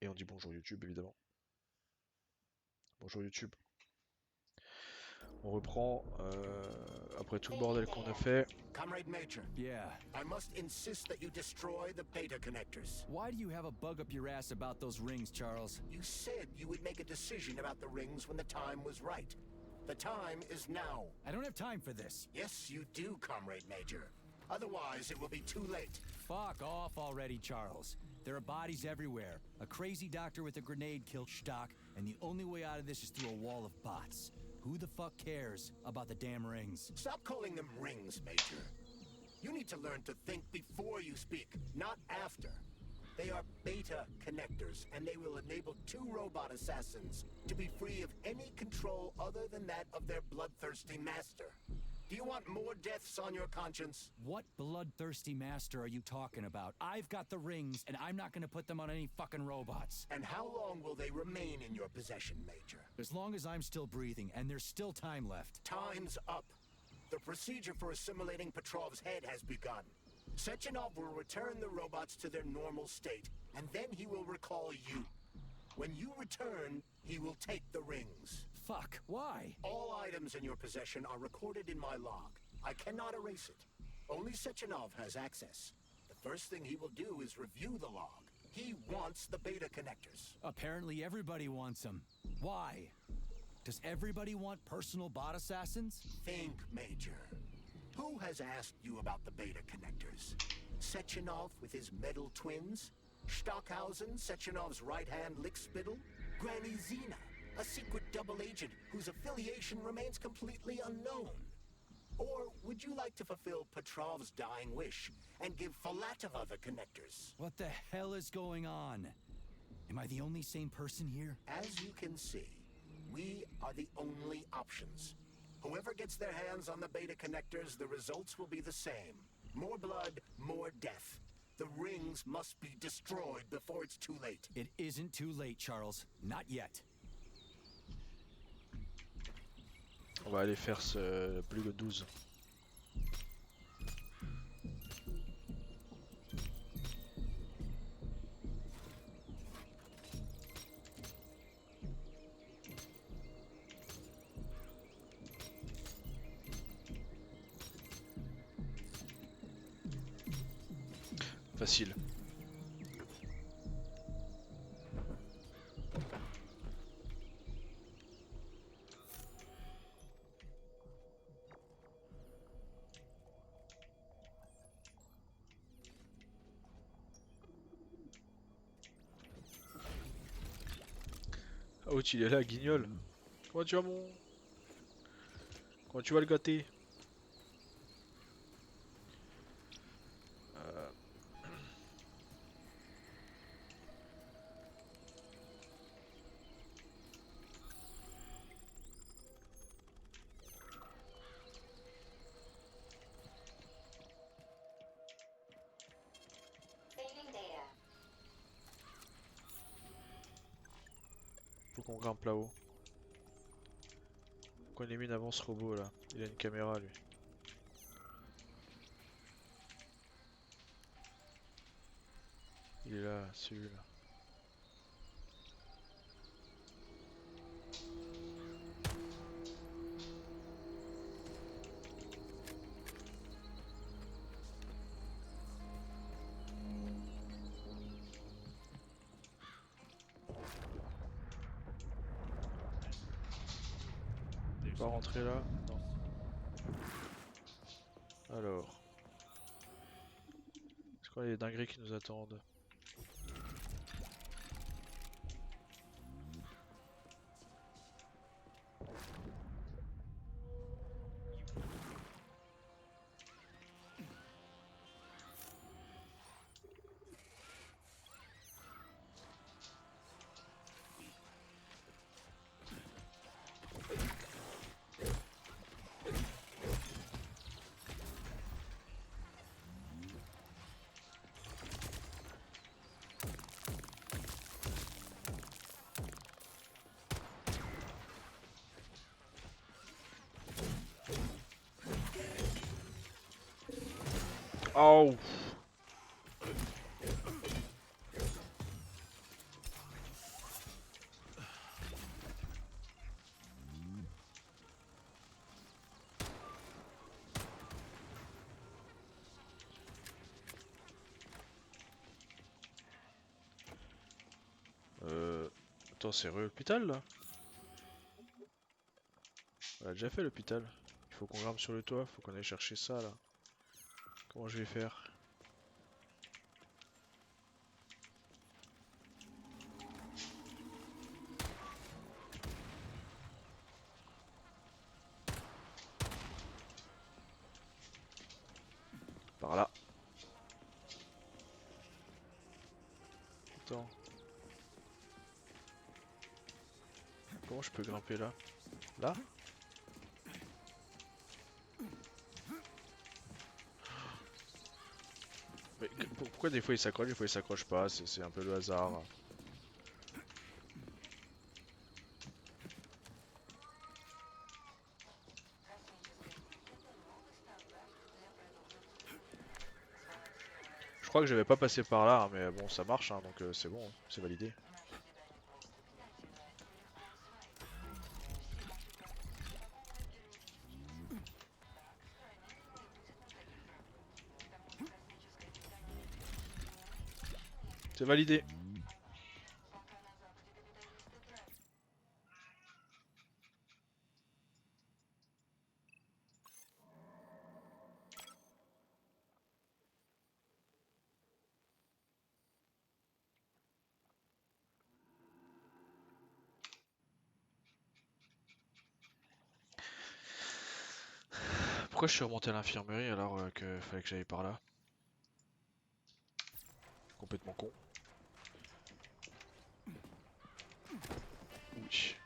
Et on dit bonjour YouTube évidemment. Bonjour YouTube. On reprend après tout le bordel qu'on a fait. Comrade Major, Yeah. I must insist that you destroy the beta connectors. Why do you have a bug up your ass about those rings, Charles? You said you would make a decision about the rings when the time was right. The time is now. I don't have time for this. Yes, you do, Comrade Major. Otherwise, it will be too late. Fuck off already, Charles. There are bodies everywhere. A crazy doctor with a grenade killed Stock, and the only way out of this is through a wall of bots. Who the fuck cares about the damn rings? Stop calling them rings, Major. You need to learn to think before you speak, not after. They are beta connectors, and they will enable 2 robot assassins to be free of any control other than that of their bloodthirsty master. Do you want more deaths on your conscience? What bloodthirsty master are you talking about? I've got the rings, and I'm not gonna put them on any fucking robots. And how long will they remain in your possession, Major? As long as I'm still breathing, and there's still time left. Time's up. The procedure for assimilating Petrov's head has begun. Sechenov will return the robots to their normal state, and then he will recall you. When you return, he will take the rings. Fuck, why? All items in your possession are recorded in my log. I cannot erase it. Only Sechenov has access. The first thing he will do is review the log. He wants the beta connectors. Apparently everybody wants them. Why? Does everybody want personal bot assassins? Think, Major. Who has asked you about the beta connectors? Sechenov with his metal twins? Stockhausen, Sechenov's right-hand lickspittle? Granny Zena, a secret double agent whose affiliation remains completely unknown? Or would you like to fulfill Petrov's dying wish and give Filatova the connectors? What the hell is going on? Am I the only sane person here? As you can see, we are the only options. Whoever gets their hands on the beta connectors, the results will be the same. More blood, more death. The rings must be destroyed before it's too late. It isn't too late, Charles. Not yet. On va aller faire ce plus que 12. Facile. Oh, il est là, guignol. Comment tu vas mon... Comment tu vas le gâter? Faut qu'on grimpe là-haut. Pourquoi on élimine avant ce robot là? Il a une caméra lui. Il est là, celui-là. Il va rentrer là? Non. Alors. Est-ce qu'on a des dingueries qui nous attendent? Oh! Attends, c'est rue l'hôpital là? On a déjà fait l'hôpital. Il faut qu'on grimpe sur le toit, faut qu'on aille chercher ça là. Comment je vais faire? Par là. Attends. Comment je peux grimper là? Là? Mais pourquoi des fois il s'accroche, des fois il s'accroche pas? C'est un peu le hasard. Je crois que je vais pas passer par là, hein, mais bon ça marche, hein, donc c'est bon, hein, c'est validé. C'est validé. Pourquoi je suis remonté à l'infirmerie alors que fallait que j'aille par là? Complètement con. Oui.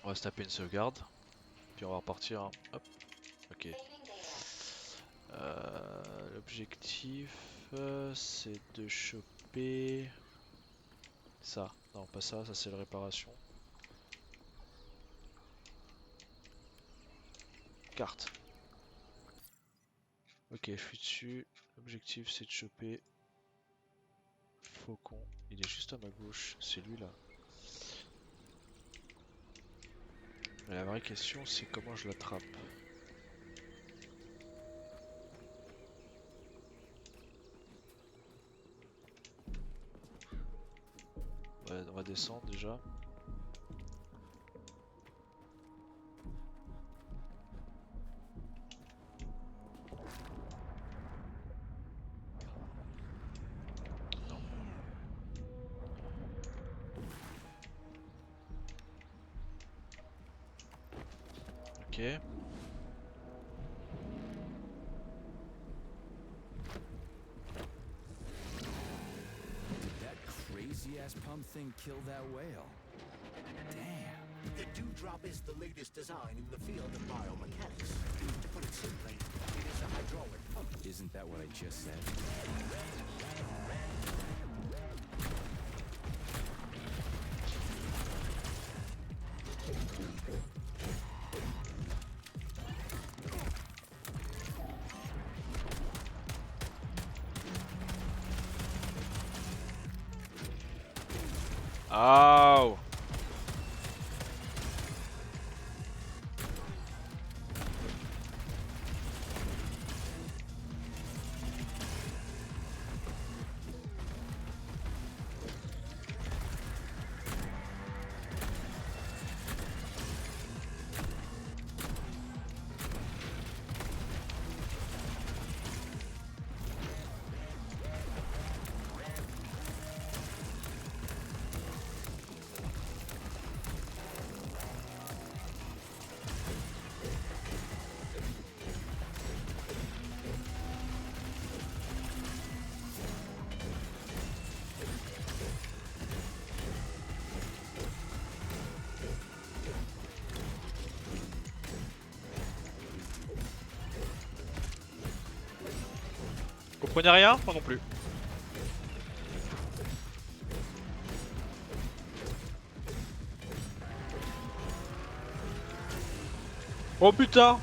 On va se taper une sauvegarde. Puis on va repartir, hein. Hop. Ok. L'objectif c'est de choper ça. Non pas ça, ça c'est la réparation. Carte. Ok, je suis dessus. L'objectif c'est de choper Faucon. Il est juste à ma gauche, c'est lui là. Mais la vraie question c'est comment je l'attrape. On va descendre déjà. Non. Ok. That crazy ass pump thing killed that whale. Damn. The dewdrop is the latest design in the field of biomechanics. To put it simply, it is a hydraulic pump. Isn't that what I just said? Aouh! Comprenez rien? Moi non plus. Oh putain!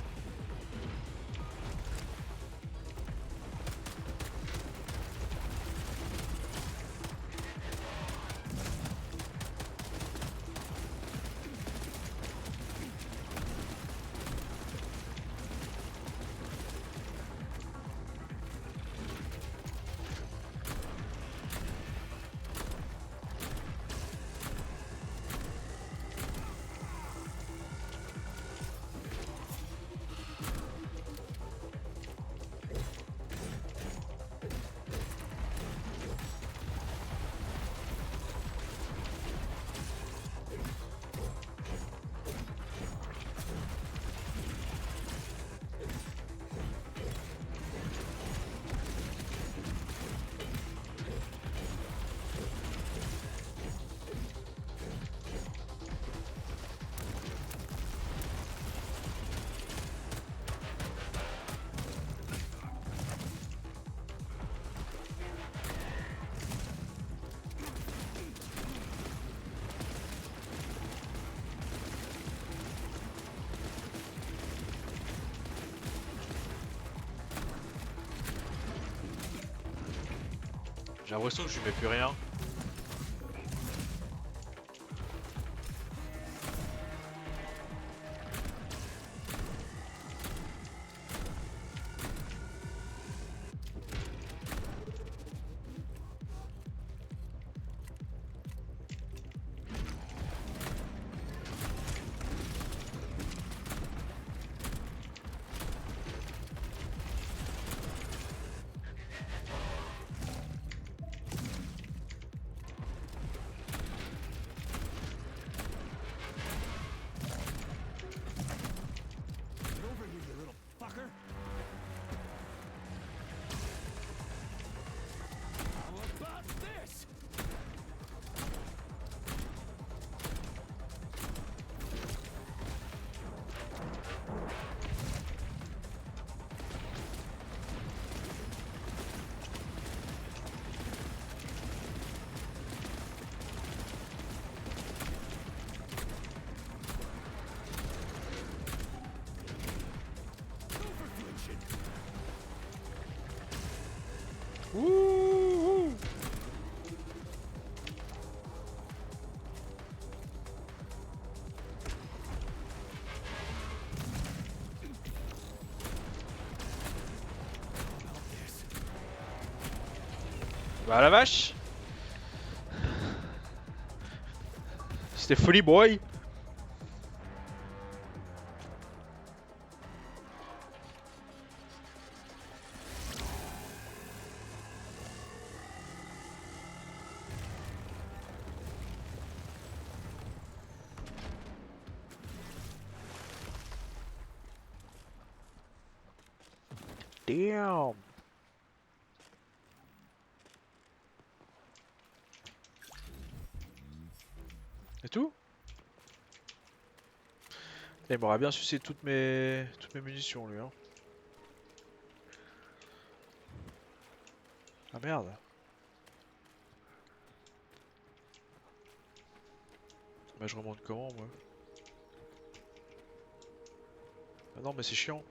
J'ai l'impression que je lui mets plus rien. Get over here, you little fucker. How about this? Overfliction. Ouh. About this. Bah la vache. C'était folie boy. Damn. Et tout? Il m'aurait bien sucé toutes mes munitions lui hein. Ah merde. Bah je remonte comment moi? Ah non mais c'est chiant.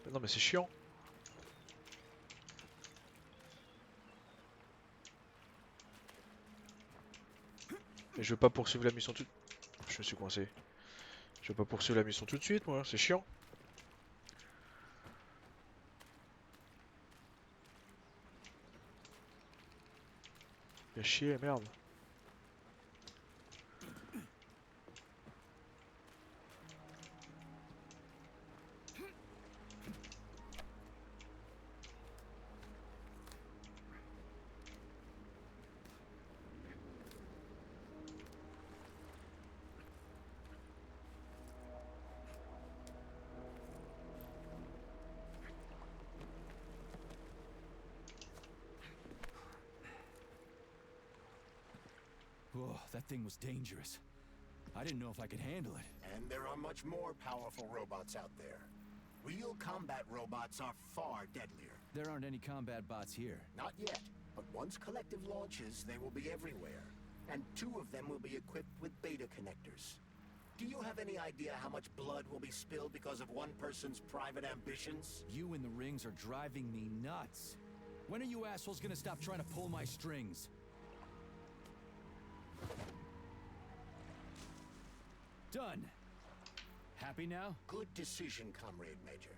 Ah non mais c'est chiant. Et je veux pas poursuivre la mission tout... Je me suis coincé. Je veux pas poursuivre la mission tout de suite moi, c'est chiant. Y'a chier, merde. Oh, that thing was dangerous. I didn't know if I could handle it. And there are much more powerful robots out there. Real combat robots are far deadlier. There aren't any combat bots here. Not yet, but once Collective launches, they will be everywhere. And 2 of them will be equipped with beta connectors. Do you have any idea how much blood will be spilled because of one person's private ambitions? You and the rings are driving me nuts. When are you assholes gonna stop trying to pull my strings? Done. Happy now? Good decision, Comrade Major.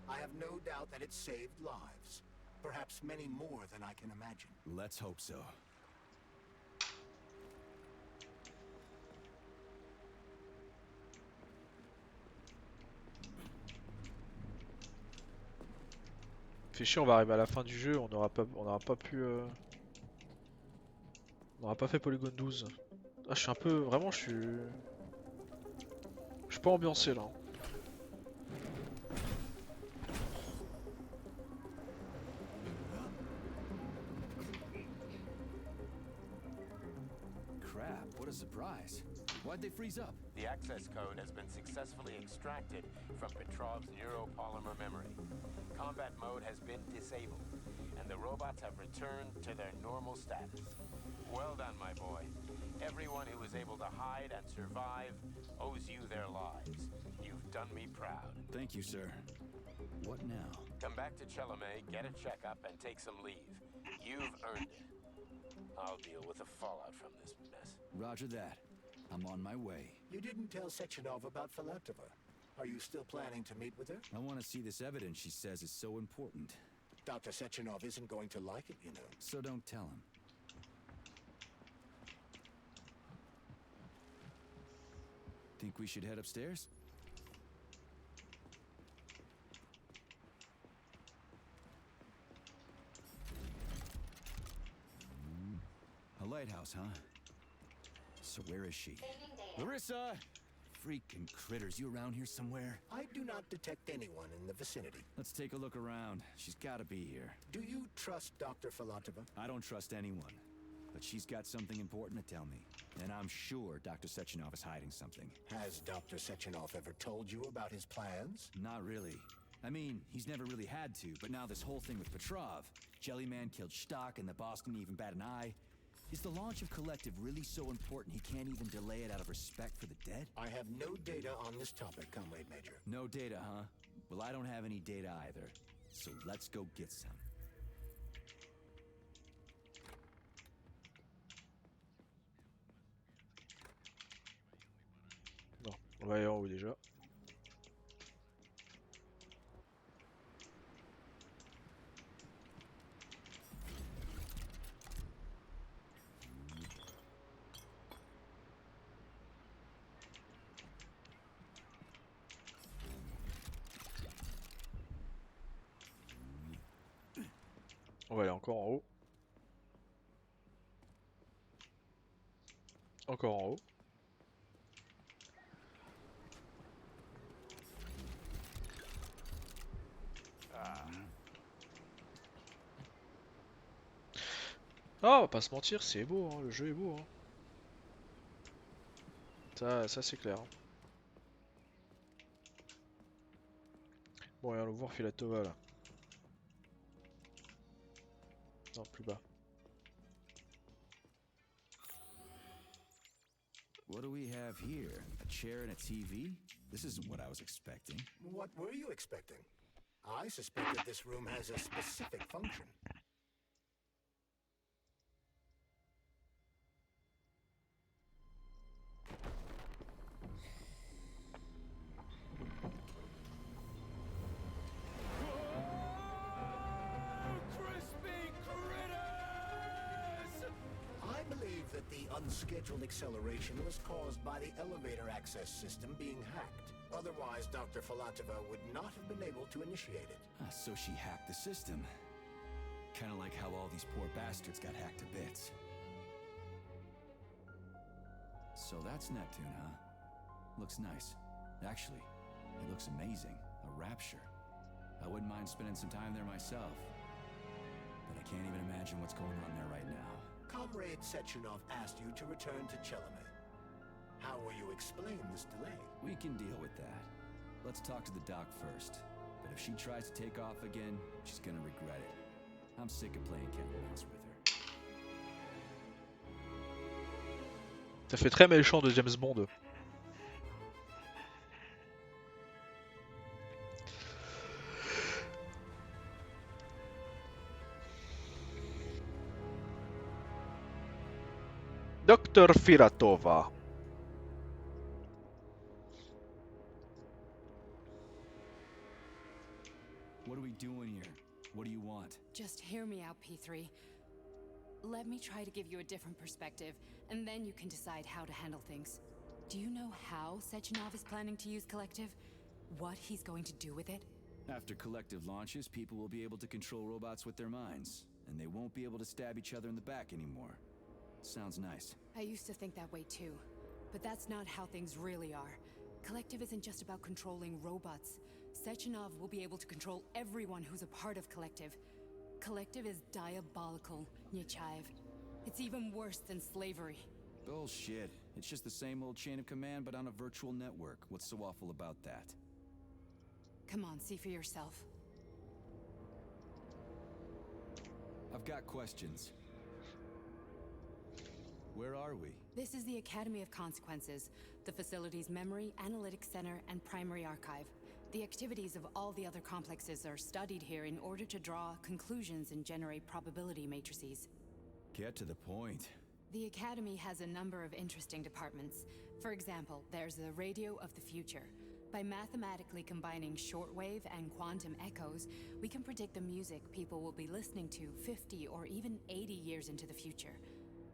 I have no doubt that it saved lives. Perhaps many more than I can imagine. Let's hope so. Fait chier, on va arriver à la fin du jeu, on n'aura pas pu... On n'aura pas fait Polygone 12. Ah je suis un peu... Vraiment je suis... Je suis pas ambiancé là. Crap, what a surprise. Why'd they freeze up? The access code has been successfully extracted from Petrov's neuropolymer memory. Combat mode has been disabled, and the robots have returned to their normal status. Well done, my boy. Everyone who was able to hide and survive owes you their lives. You've done done me proud. Thank you, sir. What now? Come back to Chalamet, get a checkup, and take some leave. You've earned it. I'll deal with the fallout from this mess. Roger that. I'm on my way. You didn't tell Sechenov about Filatova. Are you still planning to meet with her? I want to see this evidence she says is so important. Dr. Sechenov isn't going to like it, you know. So don't tell him. Think we should head upstairs? A lighthouse, huh? So where is she? Larissa! Freaking critters, you around here somewhere? I do not detect anyone in the vicinity. Let's take a look around. She's gotta be here. Do you trust Dr. Filatova? I don't trust anyone. But she's got something important to tell me. And I'm sure Dr. Sechenov is hiding something. Has Dr. Sechenov ever told you about his plans? Not really. I mean, he's never really had to, but now this whole thing with Petrov, Jellyman killed Stock and the boss didn't even bat an eye. Is the launch of Collective really so important he can't even delay it out of respect for the dead? I have no data on this topic, Comrade Major. No data, huh? Well, I don't have any data either. So let's go get some. Non, on va aller en haut déjà. On va aller encore en haut. Encore en haut. Ah, on va pas se mentir, c'est beau, hein, le jeu est beau. Hein. Ça c'est clair. Hein. Bon, et allons voir Filatova là. Non, plus bas. What do we have here? A chair and a TV? This isn't what I was expecting. What were you expecting? I suspect that this room has a specific function. Unscheduled acceleration was caused by the elevator access system being hacked. Otherwise, Dr. Filatova would not have been able to initiate it. So she hacked the system. Kinda like how all these poor bastards got hacked to bits. So that's Neptune, huh? Looks nice. Actually, it looks amazing. A rapture. I wouldn't mind spending some time there myself. But I can't even imagine what's going on there right now. Comrade Sechenov asked you to return to Chalamet. How will you explain this delay? We can deal with that. Let's talk to the doc first. But if she tries to take off again, she's gonna regret it. I'm sick of playing cat and mouse with her. Ça fait très méchant de James Bond. Dr. Filatova. What are we doing here? What do you want? Just hear me out, P3. Let me try to give you a different perspective, and then you can decide how to handle things. Do you know how Sechenov is planning to use Collective? What he's going to do with it? After Collective launches, people will be able to control robots with their minds, and they won't be able to stab each other in the back anymore. Sounds nice. I used to think that way too, but that's not how things really are. Collective isn't just about controlling robots. Sechenov will be able to control everyone who's a part of Collective. Collective is diabolical, Nechayev. It's even worse than slavery. Bullshit. It's just the same old chain of command, but on a virtual network. What's so awful about that? Come on, see for yourself. I've got questions. Where are we? This is the Academy of Consequences, the facility's memory, analytics center, and primary archive. The activities of all the other complexes are studied here in order to draw conclusions and generate probability matrices. Get to the point. The Academy has a number of interesting departments. For example, there's the Radio of the Future. By mathematically combining shortwave and quantum echoes, we can predict the music people will be listening to 50 or even 80 years into the future.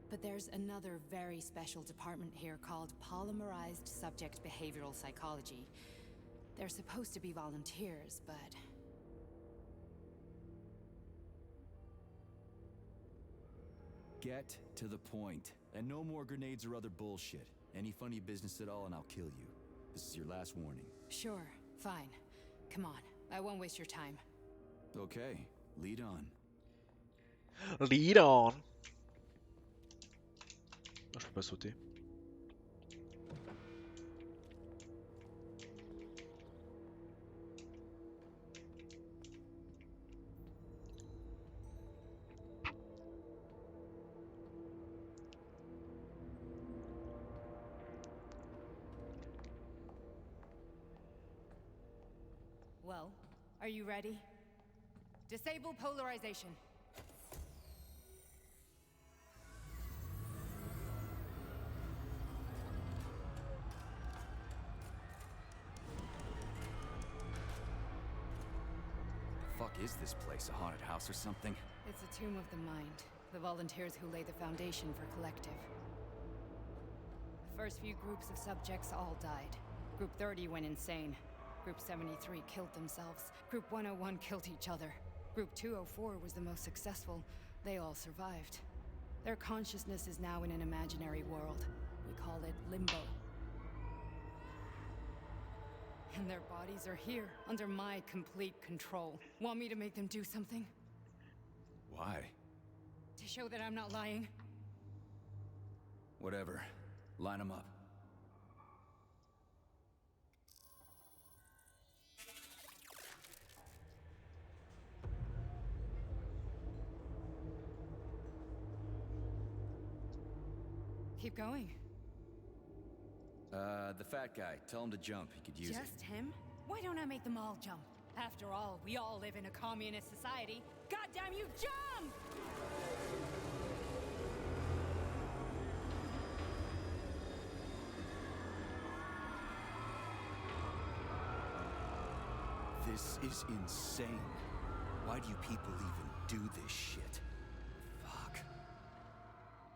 But there's another very special department here called Polymerized Subject Behavioral Psychology. They're supposed to be volunteers, but... Get to the point. And no more grenades or other bullshit. Any funny business at all and I'll kill you. This is your last warning. Sure, fine. Come on, I won't waste your time. Okay, lead on. Lead on. Oh, je peux pas sauter. Well, are you ready? Disable polarization. Fuck is this place? A haunted house or something? It's a tomb of the mind. The volunteers who lay the foundation for Collective. The first few groups of subjects all died. Group 30 went insane. Group 73 killed themselves. Group 101 killed each other. Group 204 was the most successful. They all survived. Their consciousness is now in an imaginary world. We call it Limbo. And their bodies are here, under my complete control. Want me to make them do something? Why? To show that I'm not lying? Whatever. Line them up. Keep going. The fat guy. Tell him to jump. He could use it. Just him? Why don't I make them all jump? After all, we all live in a communist society. Goddamn you, jump! This is insane. Why do you people even do this shit? Fuck.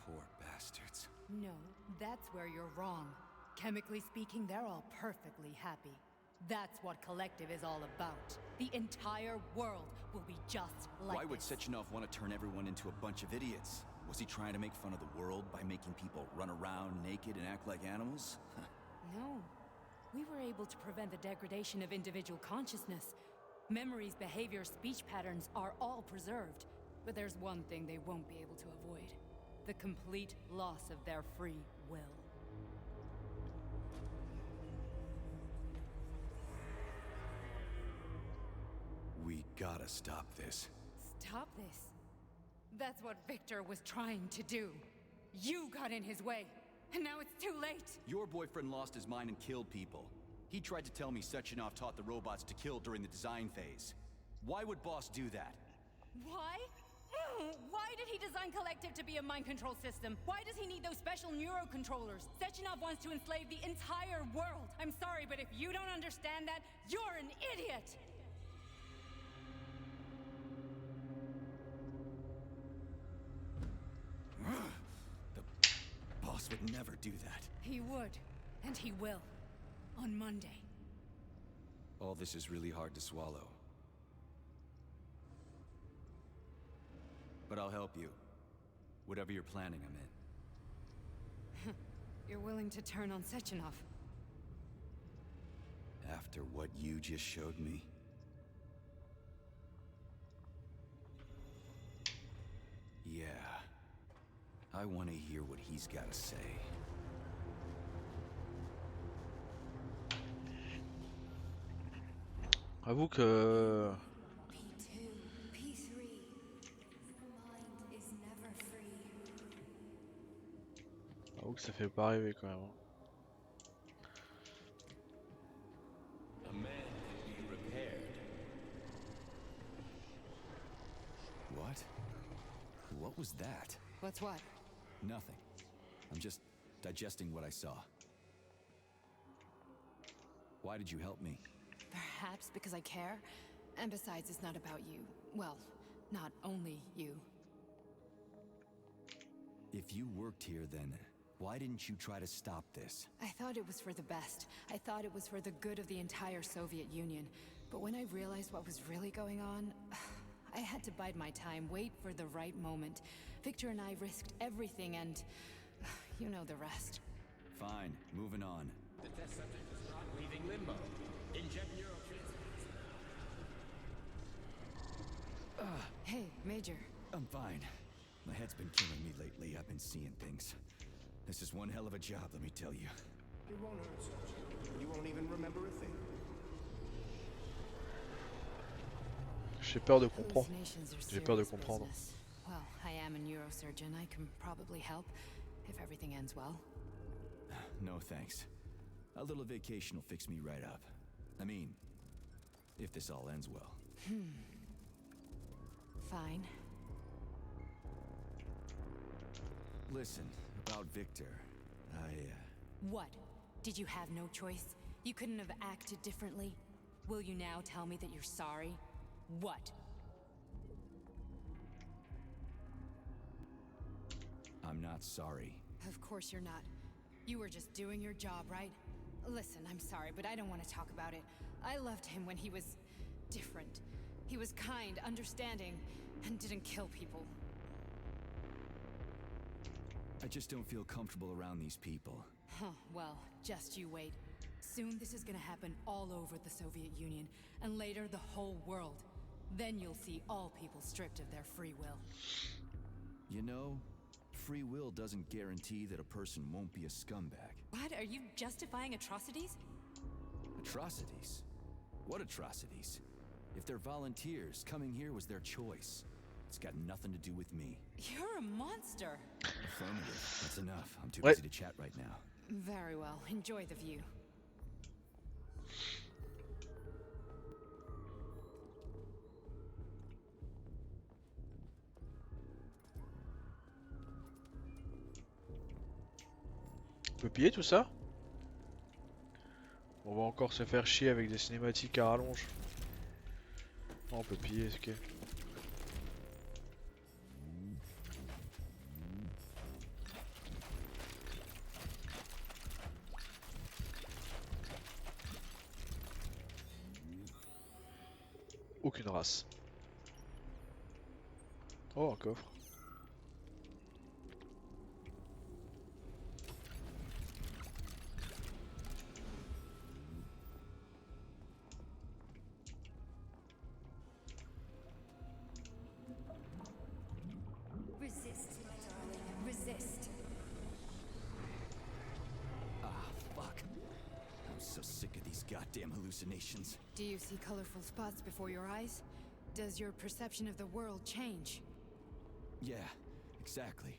Poor bastards. No, that's where you're wrong. Chemically speaking, they're all perfectly happy. That's what Collective is all about. The entire world will be just like Why would this. Sechenov want to turn everyone into a bunch of idiots? Was he trying to make fun of the world by making people run around naked and act like animals? No. We were able to prevent the degradation of individual consciousness. Memories, behavior, speech patterns are all preserved. But there's one thing they won't be able to avoid. The complete loss of their free will. We gotta stop this. Stop this. That's what Victor was trying to do. You got in his way, and now it's too late. Your boyfriend lost his mind and killed people. He tried to tell me Sechenov taught the robots to kill during the design phase. Why would Boss do that? Why? Why did he design Collective to be a mind control system? Why does he need those special neurocontrollers? Sechenov wants to enslave the entire world. I'm sorry, but if you don't understand that, you're an idiot! The boss would never do that. He would, and he will. On Monday. All this is really hard to swallow. But I'll help you. Whatever you're planning, I'm in. You're willing to turn on Sechenov? After what you just showed me? Yeah. I want to hear what he's got to say. Avoue que... P2, P3. The mind is never free. J'avoue que ça fait pas rêver quand même, hein. A man can be repaired. What? What was that? What's what? Nothing. I'm just digesting what I saw. Why did you help me? Perhaps because I care? And besides, it's not about you. Well, not only you. If you worked here, then why didn't you try to stop this? I thought it was for the best. I thought it was for the good of the entire Soviet Union. But when I realized what was really going on, I had to bide my time, wait for the right moment. Victor and I risked everything and you know the rest. Fine, moving on. The test subject is not leaving limbo. Inject neurotransmitters now. Hey, Major. I'm fine. My head's been killing me lately. I've been seeing things. This is one hell of a job, let me tell you. It won't hurt, Sergeant. You won't even remember a thing. J'ai peur de comprendre. Hallucinations are J'ai peur de serious comprendre. business. Well, I am a neurosurgeon. I can probably help if everything ends well. No thanks. A little vacation will fix me right up. I mean, if this all ends well. Fine. Listen, about Victor, What? Did you have no choice? You couldn't have acted differently? Will you now tell me that you're sorry? What? I'm not sorry. Of course you're not. You were just doing your job, right? Listen, I'm sorry, but I don't want to talk about it. I loved him when he was different. He was kind, understanding, and didn't kill people. I just don't feel comfortable around these people. Huh, well, just you wait. Soon this is gonna happen all over the Soviet Union, and later the whole world. Then you'll see all people stripped of their free will. You know, free will doesn't guarantee that a person won't be a scumbag. What? Are you justifying atrocities? Atrocities? What atrocities? If they're volunteers, coming here was their choice. It's got nothing to do with me. You're a monster. Affirmative. That's enough. I'm too Ouais. busy to chat right now. Very well. Enjoy the view. On peut piller tout ça? On va encore se faire chier avec des cinématiques à rallonge. Oh, on peut piller, ok. Aucune race. Oh, un coffre. Resist, my darling. Resist. Ah, fuck. I'm so sick of these goddamn hallucinations. Do you see colorful spots before your eyes? Does your perception of the world change? Yeah, exactly.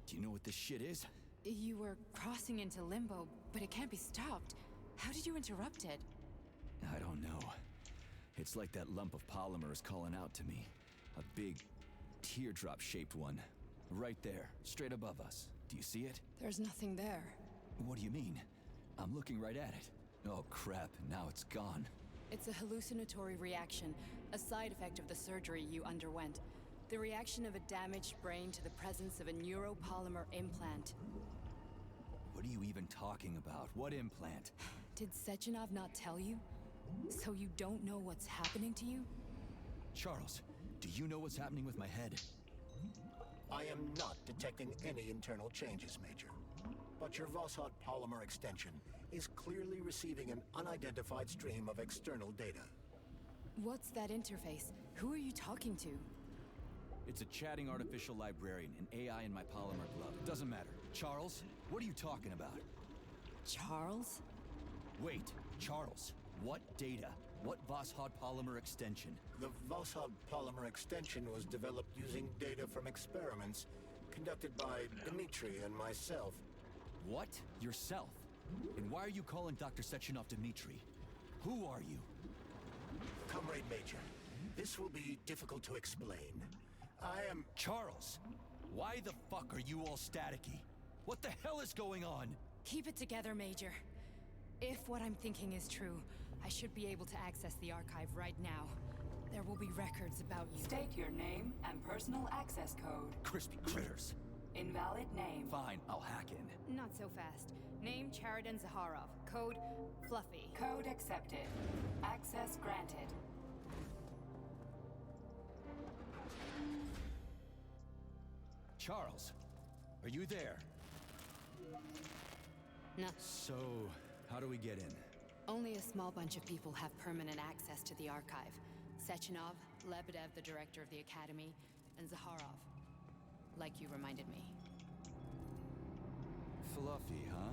Do you know what this shit is? You were crossing into limbo, but it can't be stopped. How did you interrupt it? I don't know. It's like that lump of polymer is calling out to me. A big, teardrop-shaped one. Right there, straight above us. Do you see it? There's nothing there. What do you mean? I'm looking right at it. Oh crap, now it's gone. It's a hallucinatory reaction, a side effect of the surgery you underwent. The reaction of a damaged brain to the presence of a neuropolymer implant. What are you even talking about? What implant? Did Sechenov not tell you? So you don't know what's happening to you? Charles, do you know what's happening with my head? I am not detecting any internal changes, Major. But your Voskhod polymer extension is clearly receiving an unidentified stream of external data. What's that interface? Who are you talking to? It's a chatting artificial librarian, an AI in my polymer glove. It doesn't matter. Charles, what are you talking about? Charles? Wait, Charles, what data? What Voskhod polymer extension? The Voskhod polymer extension was developed using data from experiments conducted by Dmitri and myself. What? Yourself? And why are you calling Dr. Sechenov Dmitri? Who are you? Comrade Major, this will be difficult to explain. I am... Charles! Why the fuck are you all staticky? What the hell is going on? Keep it together, Major. If what I'm thinking is true, I should be able to access the archive right now. There will be records about you. State your name and personal access code. Crispy critters. Invalid name. Fine, I'll hack in. Not so fast. Name Chariton Zaharov. Code Fluffy. Code accepted. Access granted. Charles, are you there? No, So, how do we get in? only a small bunch of people have permanent access to the archive. Sechenov, Lebedev, the director of the academy, and Zaharov. Like you reminded me. Fluffy, huh?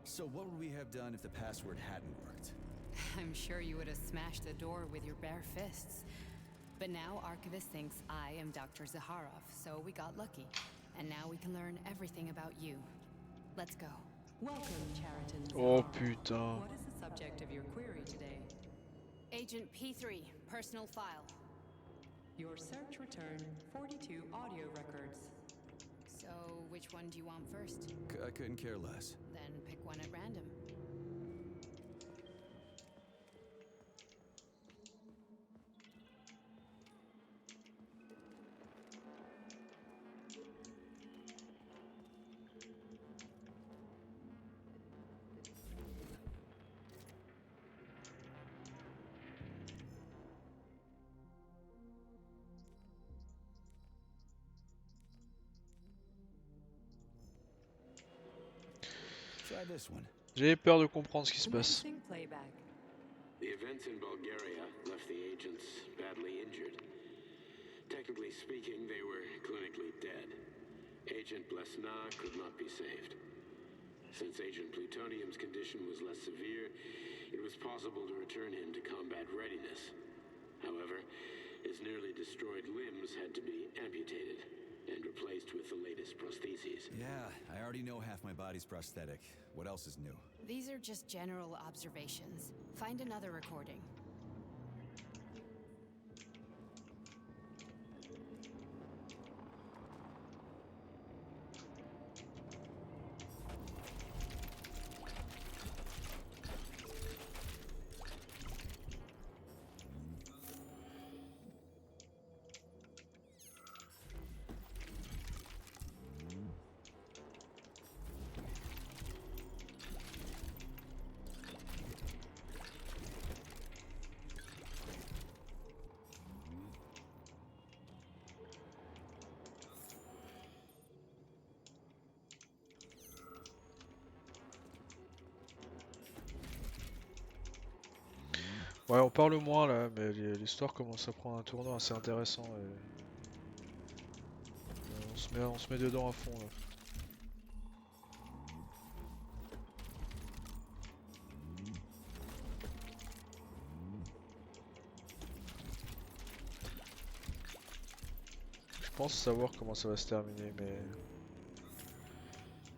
So what would we have done if the password hadn't worked? I'm sure you would have smashed the door with your bare fists. But now Archivist thinks I am Dr. Zaharov, so we got lucky. And now we can learn everything about you. Let's go. Welcome, Chariton. Oh putain. What is the subject of your query today? Agent P3, personal file. Your search returned 42 audio records. So, which one do you want first? I couldn't care less. Then pick one at random. Try this one. J'ai peur de comprendre ce qui se passe. Commencing playback. The events in Bulgaria left the agents badly injured. Technically speaking, they were clinically dead. Agent Blesna could not be saved. Since Agent Plutonium's condition was less severe, it was possible to return him to combat readiness. However, his nearly destroyed limbs had to be amputated and replaced with the latest prostheses. Yeah, I already know half my body's prosthetic. What else is new? These are just general observations. Find another recording. Ouais, on parle moins là, mais l'histoire commence à prendre un tournant assez intéressant et on se met dedans à fond là. Je pense savoir comment ça va se terminer, mais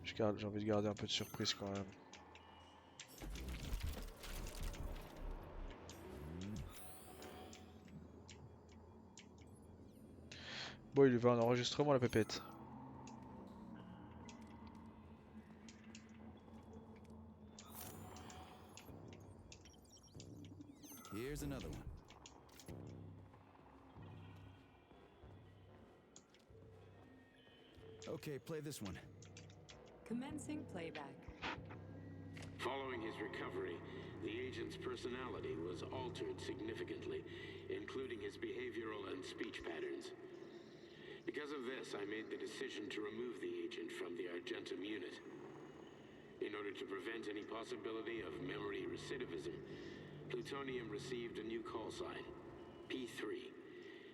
j'ai envie de garder un peu de surprise quand même. Bon, il lui va un enregistrement la pépette. Here's another one. Okay, play this one. Commencing playback. Following his recovery, the agent's personality was altered significantly, including his behavioral and speech patterns. Because of this, I made the decision to remove the agent from the Argentum unit. In order to prevent any possibility of memory recidivism, Plutonium received a new call sign, P3,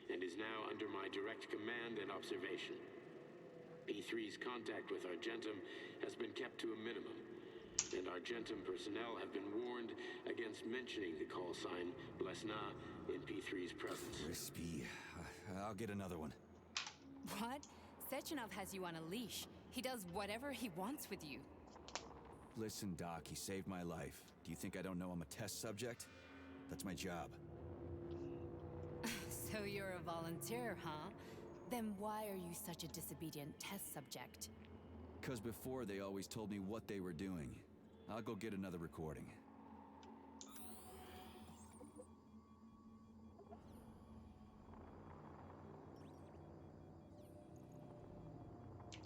and is now under my direct command and observation. P3's contact with Argentum has been kept to a minimum, and Argentum personnel have been warned against mentioning the call sign Blesna in P3's presence. Crispy. I'll get another one. What? Sechenov has you on a leash. He does whatever he wants with you. Listen, Doc, he saved my life. Do you think I don't know I'm a test subject? That's my job. So you're a volunteer, huh? Then why are you such a disobedient test subject? 'Cause before they always told me what they were doing. I'll go get another recording.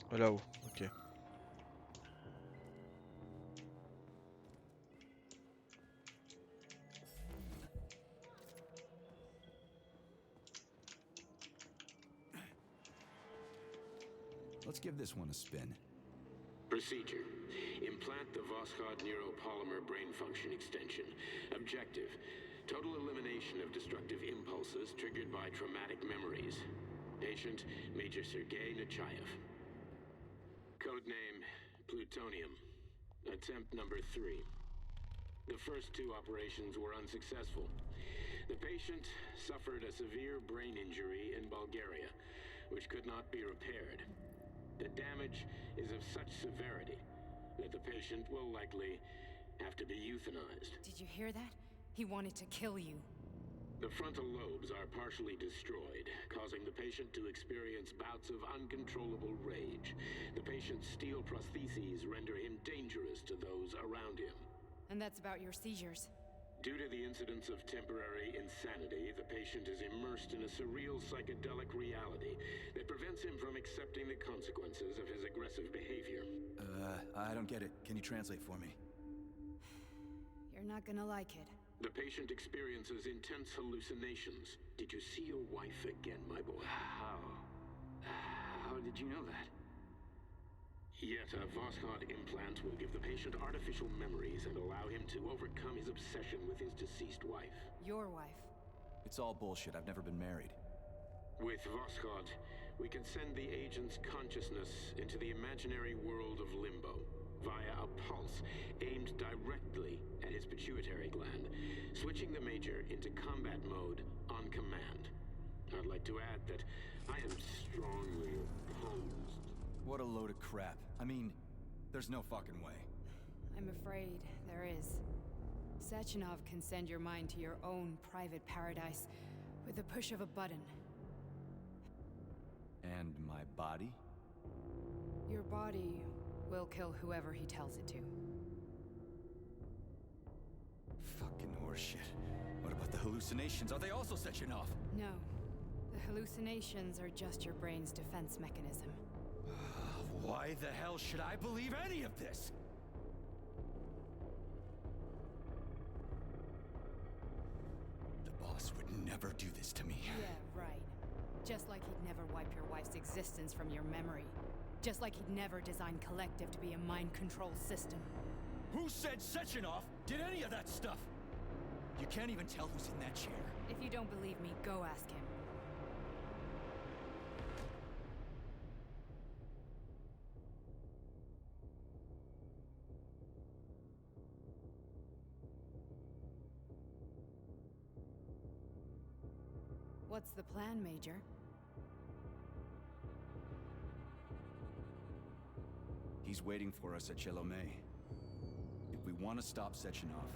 Là-haut, ok. Let's give this one a spin. Procedure. Implant the Voskhod neuropolymer brain function extension. Objective. Total elimination of destructive impulses triggered by traumatic memories. Patient, Major Sergei Nechayev. Codename, Plutonium. Attempt number 3. The first 2 operations were unsuccessful. The patient suffered a severe brain injury in Bulgaria, which could not be repaired. The damage is of such severity that the patient will likely have to be euthanized. Did you hear that? He wanted to kill you. The frontal lobes are partially destroyed, causing the patient to experience bouts of uncontrollable rage. The patient's steel prostheses render him dangerous to those around him. And that's about your seizures. Due to the incidence of temporary insanity, the patient is immersed in a surreal psychedelic reality that prevents him from accepting the consequences of his aggressive behavior. I don't get it. Can you translate for me? You're not gonna like it. The patient experiences intense hallucinations. Did you see your wife again, my boy? How did you know that? Yet a Voskhod implant will give the patient artificial memories and allow him to overcome his obsession with his deceased wife. Your wife. It's all bullshit. I've never been married. With Voskhod, we can send the agent's consciousness into the imaginary world of limbo via a pulse aimed directly at his pituitary gland, switching the Major into combat mode on command. I'd like to add that I am strongly opposed. What a load of crap. I mean, there's no fucking way. I'm afraid there is. Sechenov can send your mind to your own private paradise with the push of a button. And my body? Your body will kill whoever he tells it to. Fucking horseshit. What about the hallucinations? Are they also Sechenov? No. The hallucinations are just your brain's defense mechanism. Why the hell should I believe any of this? The boss would never do this to me. Yeah, right. Just like he'd never wipe your wife's existence from your memory. Just like he'd never design Collective to be a mind control system. Who said Sechenov did any of that stuff? You can't even tell who's in that chair. If you don't believe me, go ask him. What's the plan, Major? He's waiting for us at Chelomey. If we want to stop Sechenov,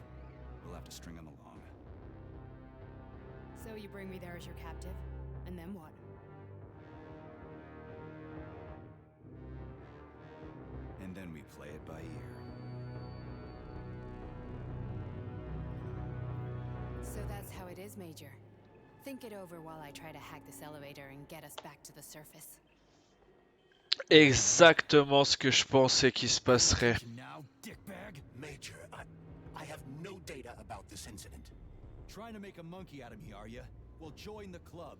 we'll have to string him along. So you bring me there as your captive, and then what? And then we play it by ear. So that's how it is, Major. Think it over while I try to hack this elevator and get us back to the surface. Exactement ce que je pensais qu'il se passerait. Now, dickbag. Major, I have no data about this incident. Trying to make a monkey out of me, are you? Well, join the club.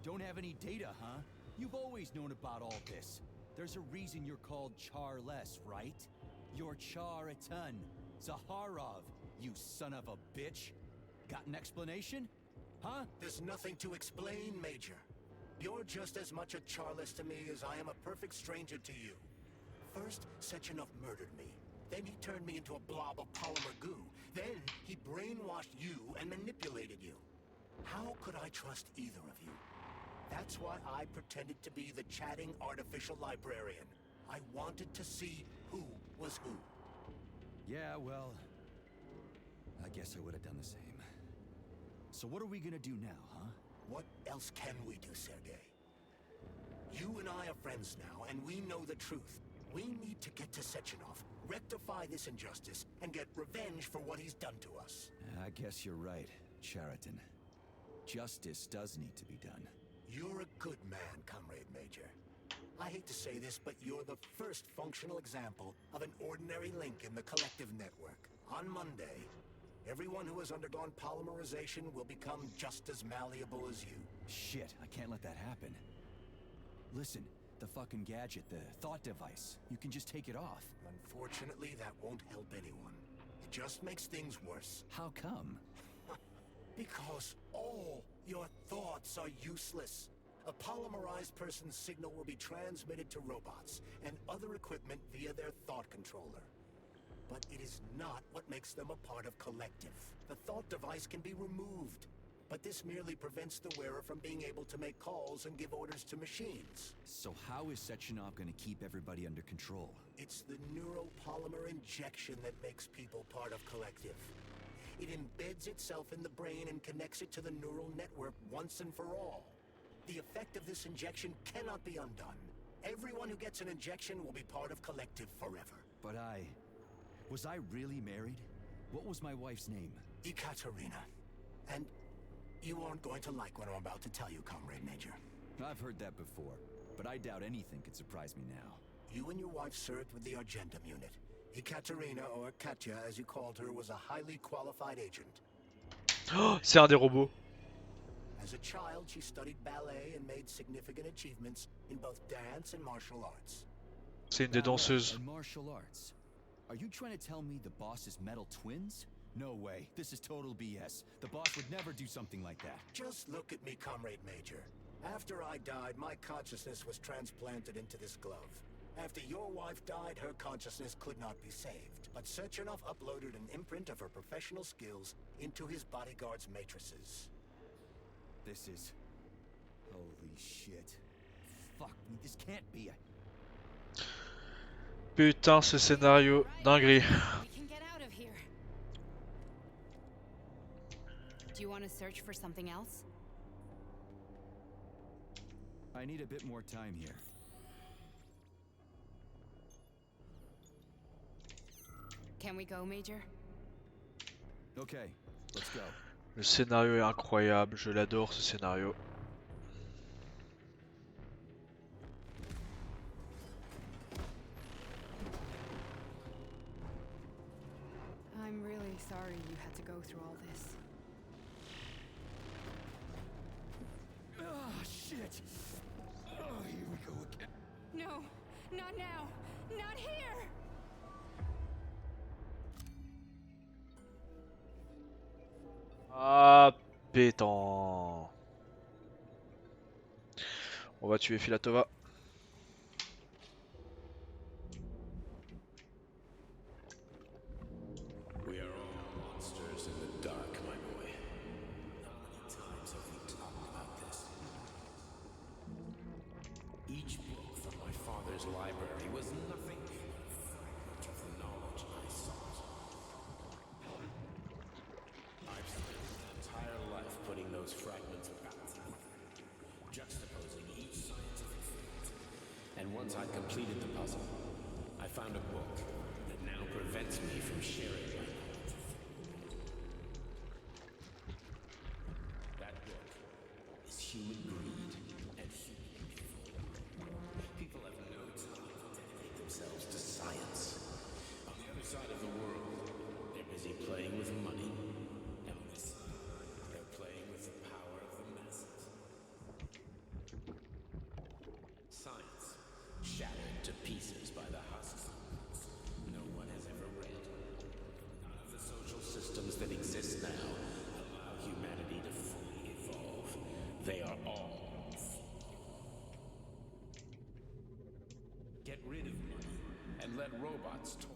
Don't have any data, huh? You've always known about all this. There's a reason you're called Charless, right? You're Char a ton. Zaharov, you son of a bitch. Got an explanation? Huh? There's nothing to explain, Major. You're just as much a Charless to me as I am a perfect stranger to you. First, Sechenov murdered me. Then he turned me into a blob of polymer goo. Then he brainwashed you and manipulated you. How could I trust either of you? That's why I pretended to be the chatting artificial librarian. I wanted to see who was who. Yeah, well, I guess I would have done the same. So what are we gonna do now, huh? What else can we do, Sergei? You and I are friends now, and we know the truth. We need to get to Sechenov, rectify this injustice, and get revenge for what he's done to us. I guess you're right, Chariton. Justice does need to be done. You're a good man, Comrade Major. I hate to say this, but you're the first functional example of an ordinary link in the collective network. On Monday, everyone who has undergone polymerization will become just as malleable as you. Shit, I can't let that happen. Listen, the fucking gadget, the thought device, you can just take it off. Unfortunately, that won't help anyone. It just makes things worse. How come? Because all your thoughts are useless. A polymerized person's signal will be transmitted to robots and other equipment via their thought controller. But it is not what makes them a part of collective. The thought device can be removed, but this merely prevents the wearer from being able to make calls and give orders to machines. So how is Sechenov gonna keep everybody under control? It's the neuropolymer injection that makes people part of collective. It embeds itself in the brain and connects it to the neural network once and for all. The effect of this injection cannot be undone. Everyone who gets an injection will be part of collective forever. But was I really married? What was my wife's name? Ekaterina. And you aren't going to like what I'm about to tell you, Comrade Major. I've heard that before, but I doubt anything could surprise me now. You and your wife served with the Argentum unit. Ekaterina, or Katya as you called her, was a highly qualified agent. Oh, c'est un des robots. As a child, she studied ballet and made significant achievements in both dance and martial arts. C'est une des danseuses. And martial arts. Are you trying to tell me the boss is metal twins? No way. This is total BS. The boss would never do something like that. Just look at me, Comrade Major. After I died, my consciousness was transplanted into this glove. After your wife died, her consciousness could not be saved. But Sechenov uploaded an imprint of her professional skills into his bodyguard's matrices. This is... Holy shit. Fuck me, this can't be a... Putain, ce scénario, dinguerie. We can get out of here. Do you want to search for something else? I need a bit more time here. Can we go, Major? Okay, let's go. Le scénario est incroyable, je l'adore ce scénario. I'm really sorry you had to go through all this. Oh, shit! Oh, here we go again. No, not now! Not here! Ah, pétant. On va tuer Filatova. We are all monsters in the dark, my boy. How many times have we talked about this? Each book from my father's library was nothing but a fragment of the knowledge I sought. I've spent an entire life putting those fragments back together, juxtaposing each scientific fact. And once I completed the puzzle, I found a book that now prevents me from sharing my knowledge. That book is Human Greed and Human Evil. People have no time to dedicate themselves to science. On the other side of the world, they're busy playing with money. And on this side, they're playing with the power of the masses. Science, shattered to pieces by the husks no one has ever read. None of the social systems that exist now allow humanity to fully evolve. They are all flawed. Get rid of money and let robots talk.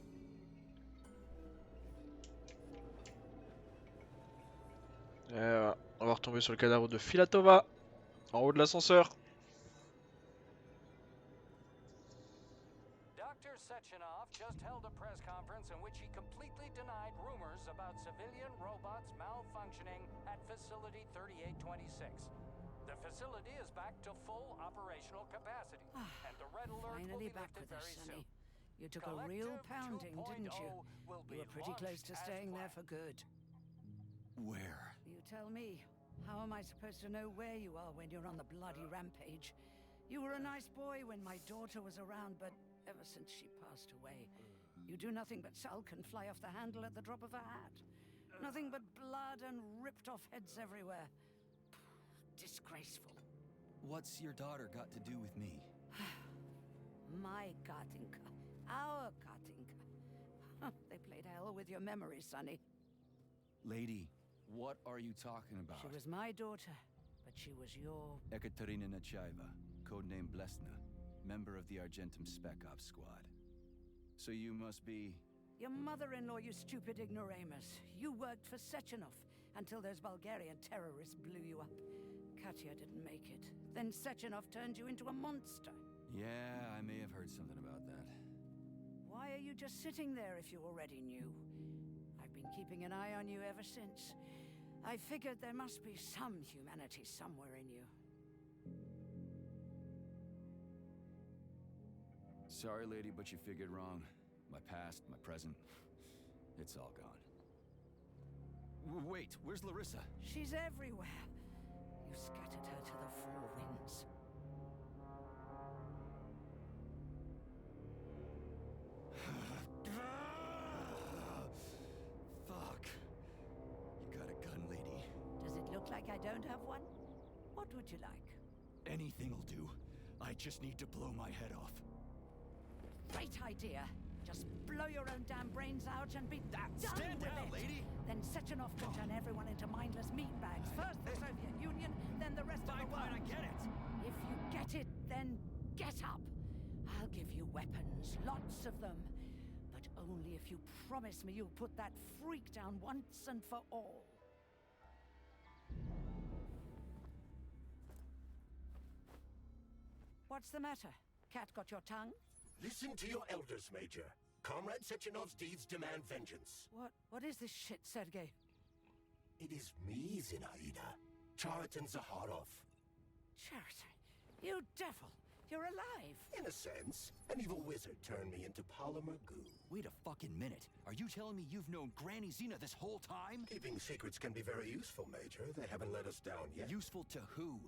On va retomber sur le cadavre de Filatova, en haut de l'ascenseur. Sechenov just held a press conference in which he completely denied rumors about civilian robots malfunctioning at Facility 3826. The facility is back to full operational capacity, and the red alert will Finally be back lifted with us, very Sonny. soon. You took a real Collective pounding, didn't you? 2.0 will You be were pretty close launched to as staying there planned. for good. Where? You tell me. How am I supposed to know where you are when you're on the bloody rampage? You were a nice boy when my daughter was around, but ever since she passed away, you do nothing but sulk and fly off the handle at the drop of a hat. Nothing but blood and ripped off heads everywhere. Disgraceful. What's your daughter got to do with me? My Katinka. Our Katinka. They played hell with your memory, Sonny. Lady, what are you talking about? She was my daughter, but she was your... Ekaterina Nechaeva, codename Blesna, member of the Argentum Spec Ops squad. So you must be... Your mother-in-law, you stupid ignoramus. You worked for Sechenov until those Bulgarian terrorists blew you up. Katya didn't make it. Then Sechenov turned you into a monster. Yeah, I may have heard something about that. Why are you just sitting there if you already knew? I've been keeping an eye on you ever since. I figured there must be some humanity somewhere in you. Sorry, lady, but you figured wrong. My past, my present, it's all gone. Wait, where's Larissa? She's everywhere. You scattered her to the four winds. Fuck. You got a gun, lady. Does it look like I don't have one? What would you like? Anything'll do. I just need to blow my head off. Great idea. Just blow your own damn brains out and be done Stand with down, it. lady! Then Sechenov can turn everyone into mindless meatbags. First the Soviet Union, then the rest of the world. I get it. If you get it, then get up. I'll give you weapons, lots of them. But only if you promise me you'll put that freak down once and for all. What's the matter? Cat got your tongue? Listen to your elders, Major. Comrade Sechenov's deeds demand vengeance. What is this shit, Sergei? It is me, Zinaida. Chariton Zaharov. Chariton, you devil! You're alive! In a sense, an evil wizard turned me into polymer goo. Wait a fucking minute. Are you telling me you've known Granny Zena this whole time? Keeping secrets can be very useful, Major. They haven't let us down yet. Useful to who?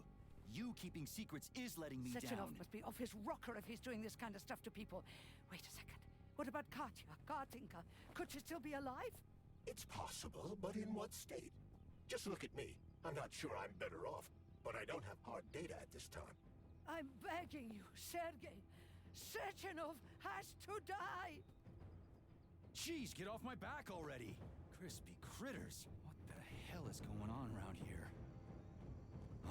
You keeping secrets is letting me Sechenov down. must be off his rocker if he's doing this kind of stuff to people. Wait a second. What about Katya, Katinka? Could she still be alive? It's possible, but in what state? Just look at me. I'm not sure I'm better off, but I don't have hard data at this time. I'm begging you, Sergei. Sechenov has to die! Jeez, get off my back already! Crispy critters. What the hell is going on around here?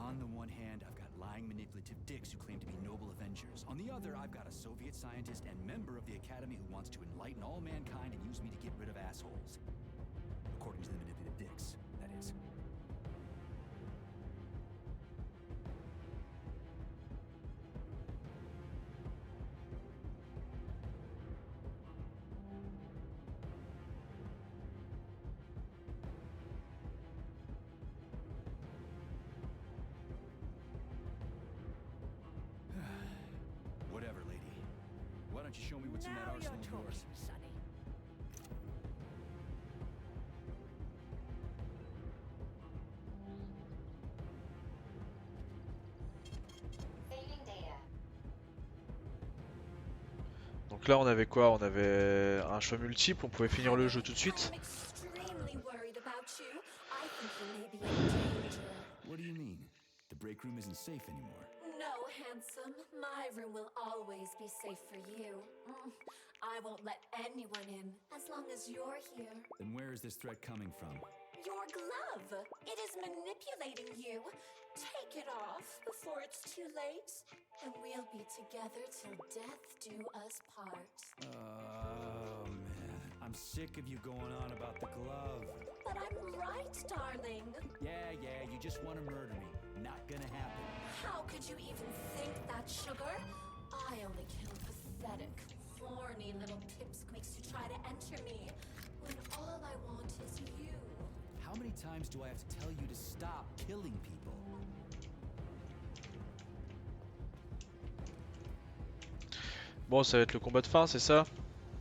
On the one hand, I've got lying, manipulative dicks who claim to be noble avengers. On the other, I've got a Soviet scientist and member of the Academy who wants to enlighten all mankind and use me to get rid of assholes. According to the manipulative dicks, that is. Whatever, lady. Why don't you show me what's in that Now arsenal you're of yours? talking, Sonny. Donc là on avait quoi? On avait un choix multiple, on pouvait finir le jeu tout de suite. I'm extremely worried about you. I think you may be in danger. What do you mean? The break room isn't safe anymore. No, handsome. My room will always be safe for you. I won't let anyone in as long as you're here. Then where is this threat coming from? Your glove. It is manipulating you. Take it off before it's too late, and we'll be together till death do us part. Oh, man. I'm sick of you going on about the glove. But I'm right, darling. Yeah, you just want to murder me. Not gonna happen. How could you even think that, sugar? I only kill pathetic, horny horny little pipsqueaks to try to enter me, when all I want is you. How many times do I have to tell you to stop killing people? Bon, ça va être le combat de fin, c'est ça?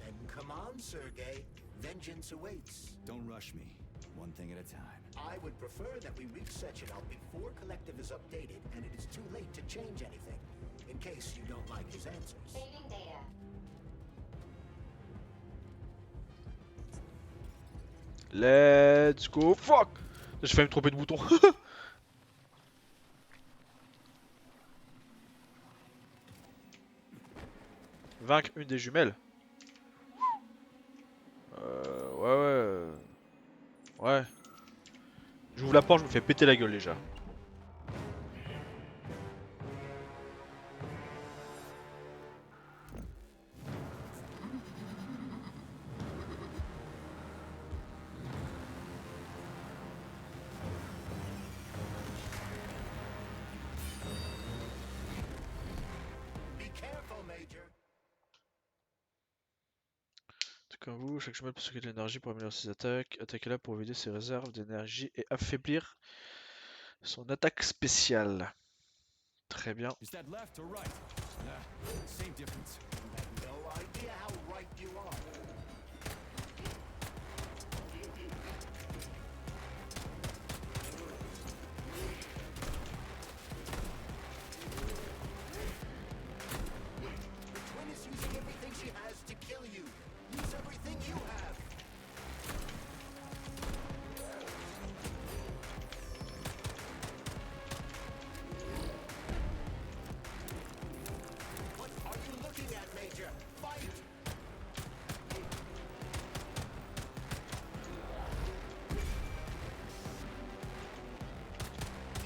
Then come on, Sergei. Vengeance awaits. Don't rush me. One thing at a time. I would prefer that we reach Sechenov before Collective is updated and it is too late to change anything, in case you don't like his answers. Saving data. Let's go. Fuck! J'ai failli me tromper de bouton. Vaincre une des jumelles. Ouais. Ouais. J'ouvre la porte, je me fais péter la gueule déjà. Be careful, Major. Tout comme vous, chaque jumelle peut stocker de l'énergie pour améliorer ses attaques. Attaquez-la pour vider ses réserves d'énergie et affaiblir son attaque spéciale. Très bien. Is that left or right? Same difference. No idea how right you are. The twin is using everything she has to kill you. Use everything you have. What are you looking at, Major? Fight!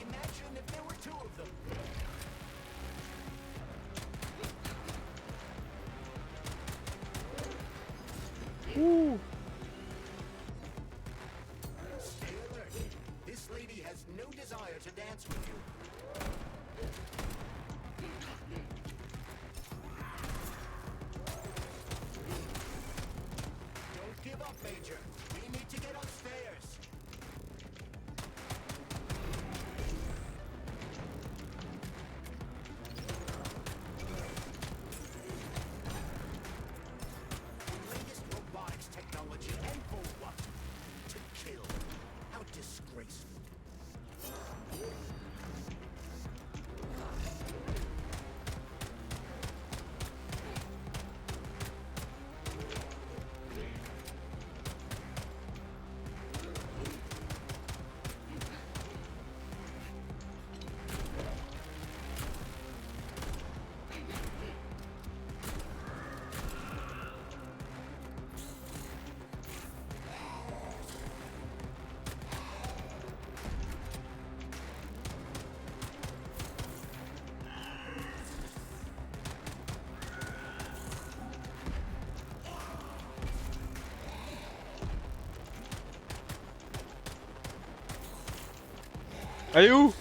Imagine if there were two of them. Ouh. Stay alert. This lady has no desire to dance with you. Don't give up, Major. We need to get upstairs. Latest robotics technology, and for what? To kill. How disgraceful. Allez où?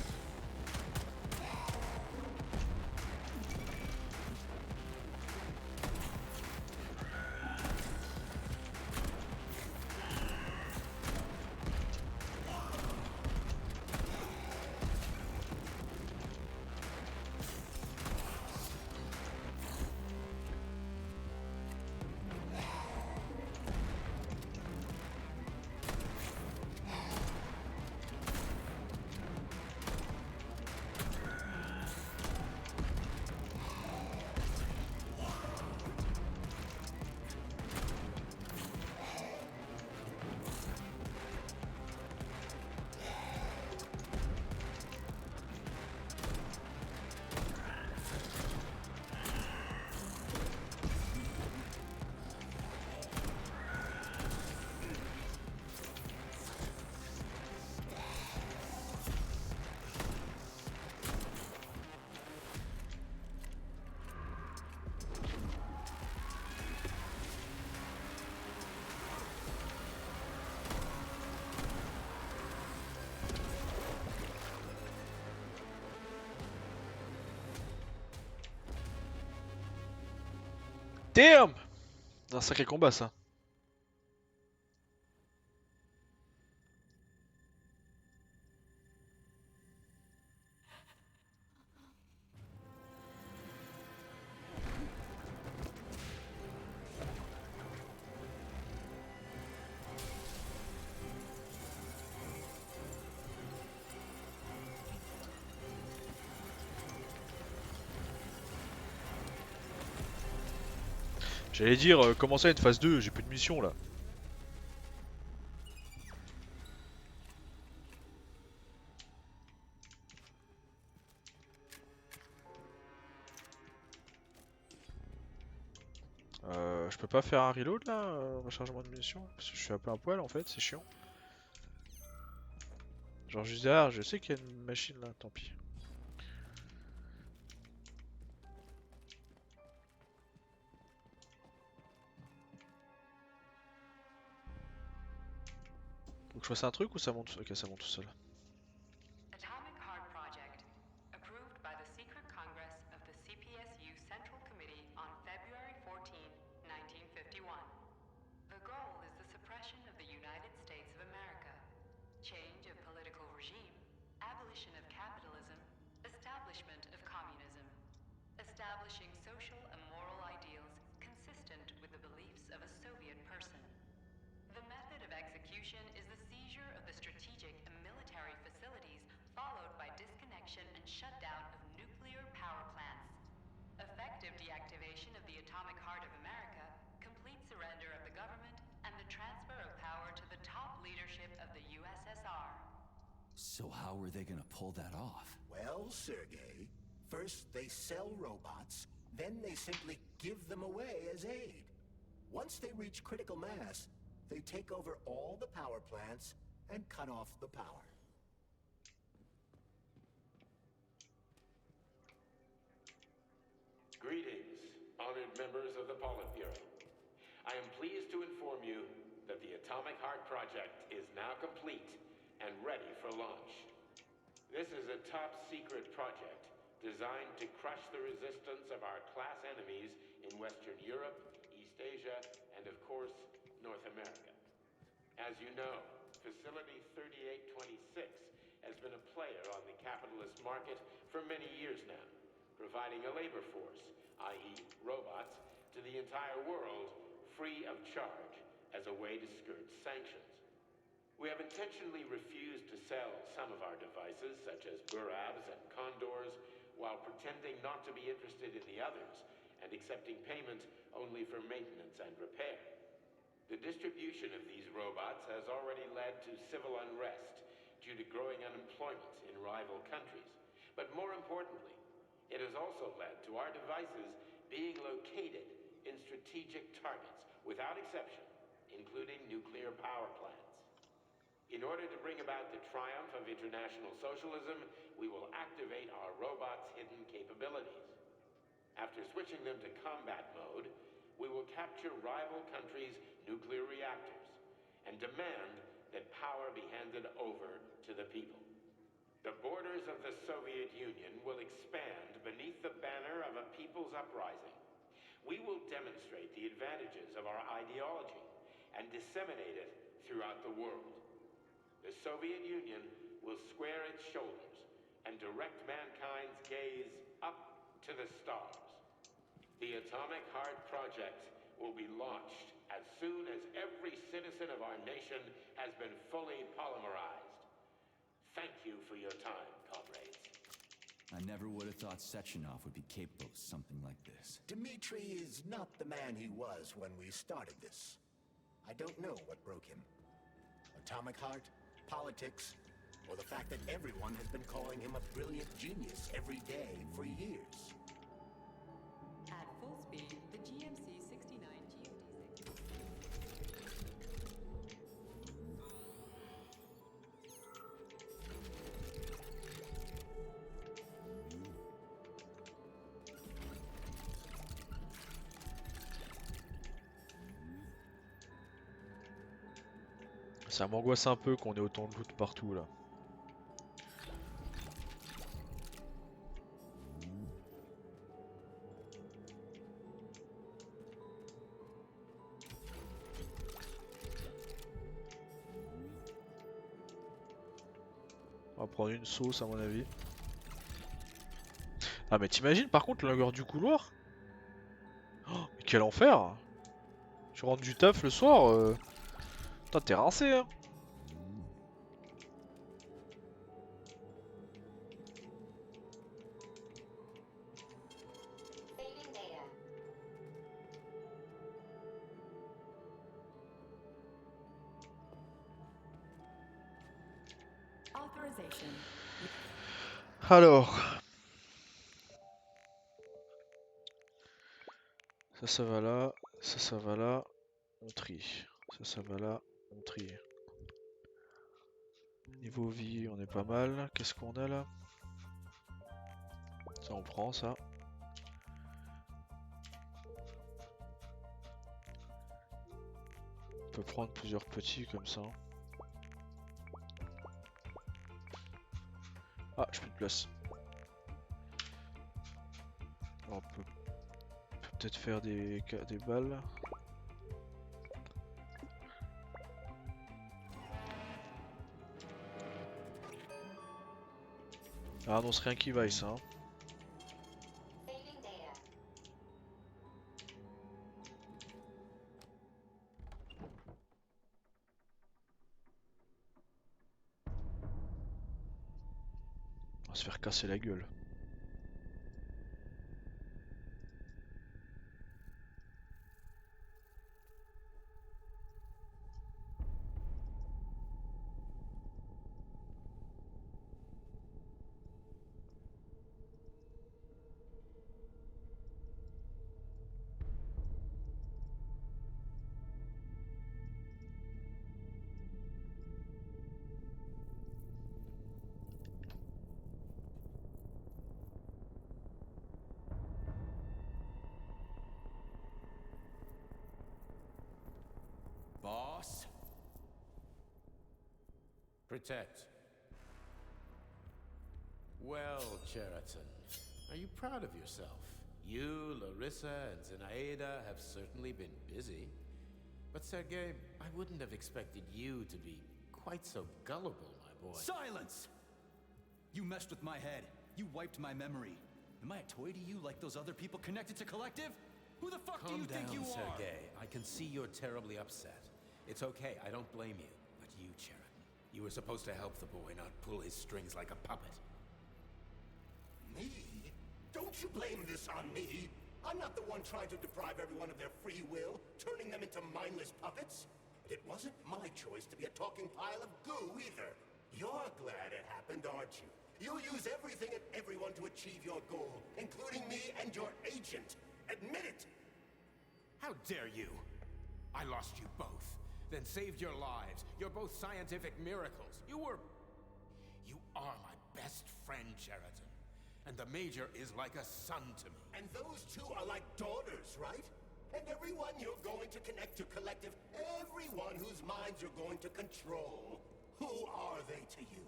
Damn! C'est un sacré combat ça. J'allais dire, comment ça une phase 2? J'ai plus de mission là. Je peux pas faire un reload là, rechargement de munitions? Parce que je suis un peu un poil en fait, c'est chiant. Genre juste derrière, je sais qu'il y a une machine là, tant pis. Faut que je fasse un truc ou ça monte? Ok, ça monte tout seul. Atomic Heart Project, approved by the Secret Congress of the CPSU Central Committee on February 14, 1951. The goal is the suppression of the United States of America, change of political regime, abolition of capitalism, establishment of communism, establishing social and moral ideals consistent with the beliefs of a Soviet person. The method of execution is the seizure of the strategic and military facilities, followed by disconnection and shutdown of nuclear power plants. Effective deactivation of the atomic heart of America, complete surrender of the government, and the transfer of power to the top leadership of the USSR. So how are they gonna pull that off? Well, Sergei, first they sell robots, then they simply give them away as aid. Once they reach critical mass, they take over all the power plants and cut off the power. Greetings, honored members of the Politburo. I am pleased to inform you that the Atomic Heart Project is now complete and ready for launch. This is a top-secret project designed to crush the resistance of our class enemies in Western Europe, East Asia, and of course, North America. As you know, Facility 3826 has been a player on the capitalist market for many years now, providing a labor force, i.e. robots, to the entire world free of charge as a way to skirt sanctions. We have intentionally refused to sell some of our devices, such as Burabs and Condors, while pretending not to be interested in the others and accepting payment only for maintenance and repair. The distribution of these robots has already led to civil unrest due to growing unemployment in rival countries. But more importantly, it has also led to our devices being located in strategic targets, without exception, including nuclear power plants. In order to bring about the triumph of international socialism, we will activate our robots' hidden capabilities. After switching them to combat mode, we will capture rival countries' nuclear reactors and demand that power be handed over to the people. The borders of the Soviet Union will expand beneath the banner of a people's uprising. We will demonstrate the advantages of our ideology and disseminate it throughout the world. The Soviet Union will square its shoulders and direct mankind's gaze up to the stars. The Atomic Heart Project will be launched as soon as every citizen of our nation has been fully polymerized. Thank you for your time, comrades. I never would have thought Sechenov would be capable of something like this. Dmitri is not the man he was when we started this. I don't know what broke him. Atomic Heart, politics, or the fact that everyone has been calling him a brilliant genius every day for years. At full speed, the GMC 69 GMD6. Ça m'angoisse un peu qu'on ait autant de loot partout là. On va prendre une sauce à mon avis. Ah mais t'imagines par contre la longueur du couloir? Oh, mais quel enfer! Tu rentres du taf le soir, putain t'es rincé hein! Authorization. Alors, ça va là, ça va là, on trie. Ça va là, on trie. Niveau vie, on est pas mal. Qu'est-ce qu'on a là? Ça on prend ça. On peut prendre plusieurs petits comme ça. Ah, j'ai plus de place. On peut peut-être faire des balles. Ah non, c'est rien qui vaille ça. Hein. On va se faire casser la gueule. Boss? Protect. Well, Cheriton, are you proud of yourself? You, Larissa, and Zinaida have certainly been busy. But Sergei, I wouldn't have expected you to be quite so gullible, my boy. Silence! You messed with my head. You wiped my memory. Am I a toy to you like those other people connected to Collective? Who the fuck do you think you are? Sergei. I can see you're terribly upset. It's okay, I don't blame you. But you, Cheriton, you were supposed to help the boy, not pull his strings like a puppet. Me? Don't you blame this on me. I'm not the one trying to deprive everyone of their free will, turning them into mindless puppets. And it wasn't my choice to be a talking pile of goo either. You're glad it happened, aren't you? You'll use everything and everyone to achieve your goal, including me and your agent. Admit it! How dare you? I lost you both, then saved your lives. You're both scientific miracles. You are my best friend, Sheraton. And the Major is like a son to me. And those two are like daughters, right? And everyone you're going to connect to Collective, everyone whose minds you're going to control, who are they to you?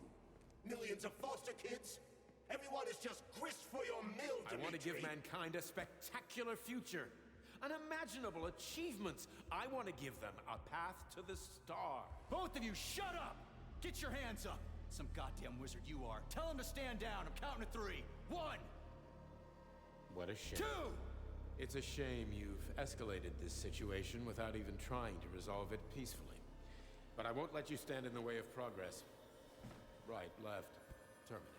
Millions of foster kids? Everyone is just grist for your mill, Dimitri. I want to give mankind a spectacular future. Unimaginable achievements. I want to give them a path to the star. Both of you, shut up! Get your hands up! Some goddamn wizard you are. Tell him to stand down. I'm counting to 3. 1! What a shame. 2! It's a shame you've escalated this situation without even trying to resolve it peacefully. But I won't let you stand in the way of progress. Right, left, terminate.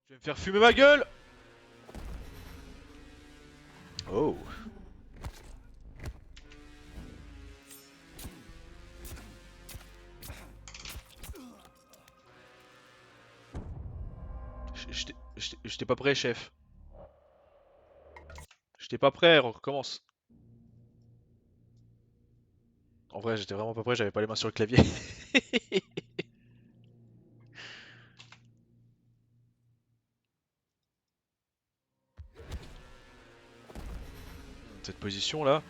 Je vais me faire fumer ma gueule! Oh! J'étais pas prêt, chef. J'étais pas prêt, on recommence. En vrai, j'étais vraiment pas prêt, j'avais pas les mains sur le clavier. Cette position là.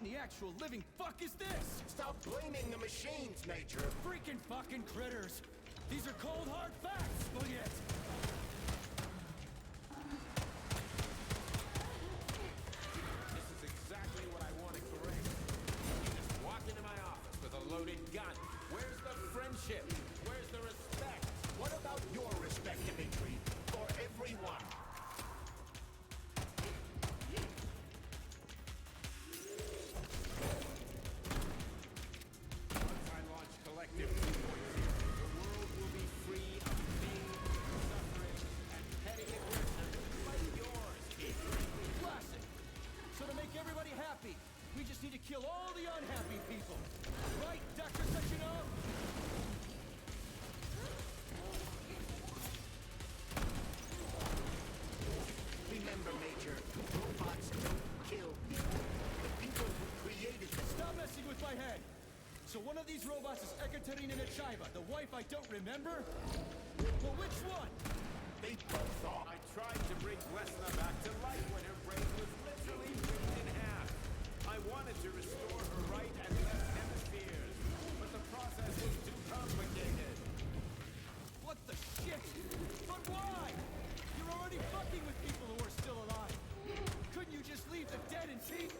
in the actual living fuck is this? Stop blaming the machines, Major. Freaking fucking critters! These are cold hard facts, Spaghetti! This is exactly what I want to correct. You just walk into my office with a loaded gun. Where's the friendship? Where's the respect? What about your respect, Dimitri? For everyone. Once I launch Collective 2.0, the world will be free of pain, suffering, and petty aggression like yours, Adrian. Classic! So to make everybody happy, we just need to kill all the unhappy people. Right, Dr. Sechenov? Remember, Major, robots don't kill people. The people who created them. Stop messing with my head! So one of these robots is Ekaterina Nechaeva, the wife I don't remember? Well, which one? They both are. I tried to bring Lesna back to life when her brain was literally ripped in half. I wanted to restore her right and left hemispheres, but the process was too complicated. What the shit? But why? You're already fucking with people who are still alive. Couldn't you just leave the dead in peace?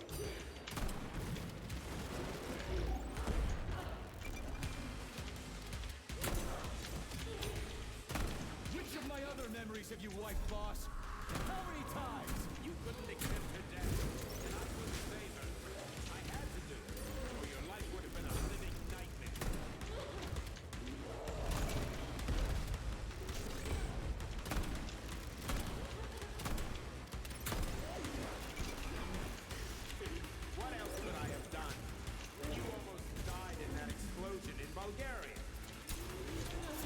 Which of my other memories have you wiped, boss? And how many times? You couldn't accept her death, and I couldn't save her. I had to do it, or your life would have been a living nightmare. What else could I have done? You almost died in that explosion in Bulgaria.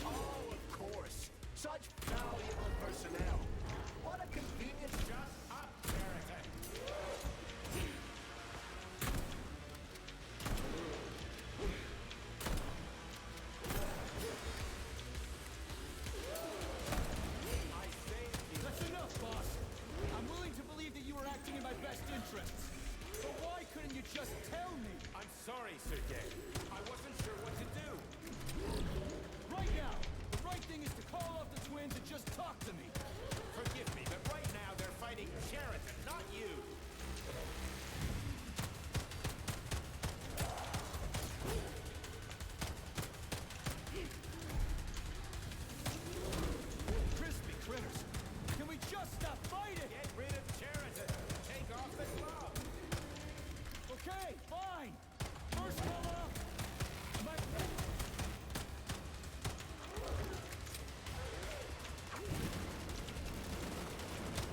Oh, of course. Such valuable personnel. What a convenience. Shut up, Sheraton. I saved you. That's enough, boss. I'm willing to believe that you were acting in my best interests. But why couldn't you just tell me? I'm sorry, Sergei. I wasn't sure what to do. Right now, the right thing is to call off the twins and just talk to me. Forgive me, but right now they're fighting Sheraton, not you. Crispy critters. Can we just stop fighting? Get rid of Sheraton. Take off the glove. Okay, fine. First call off. My...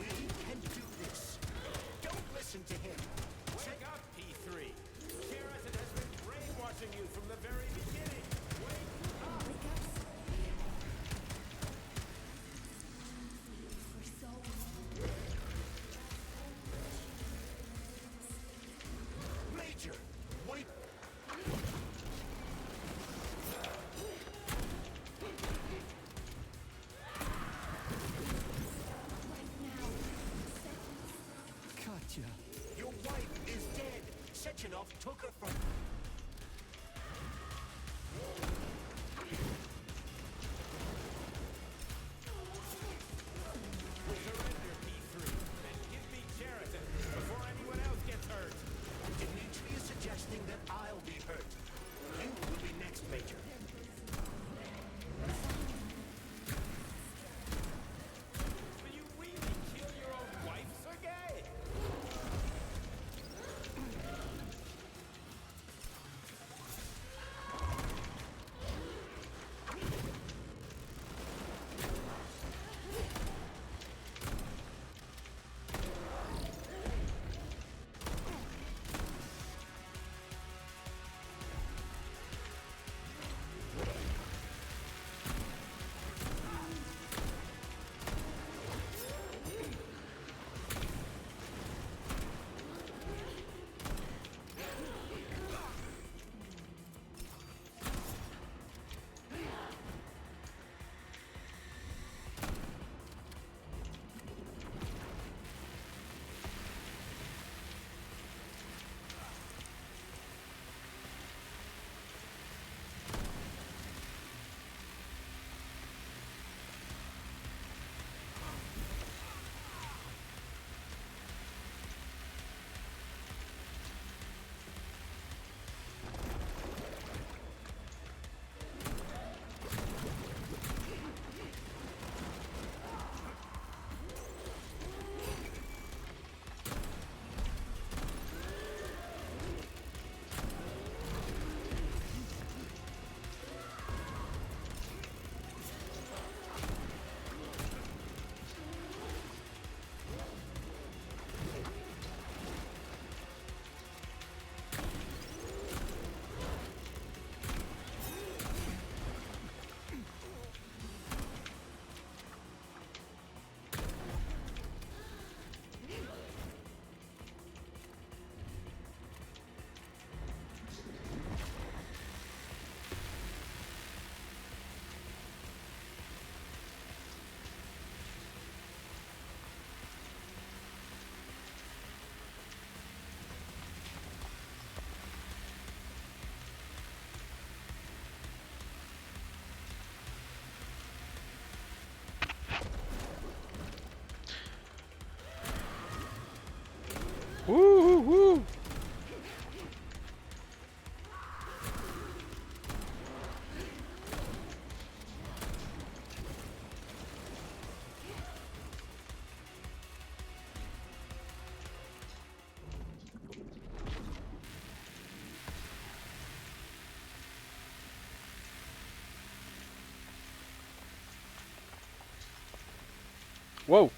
We can do this. Don't listen to him. Wow.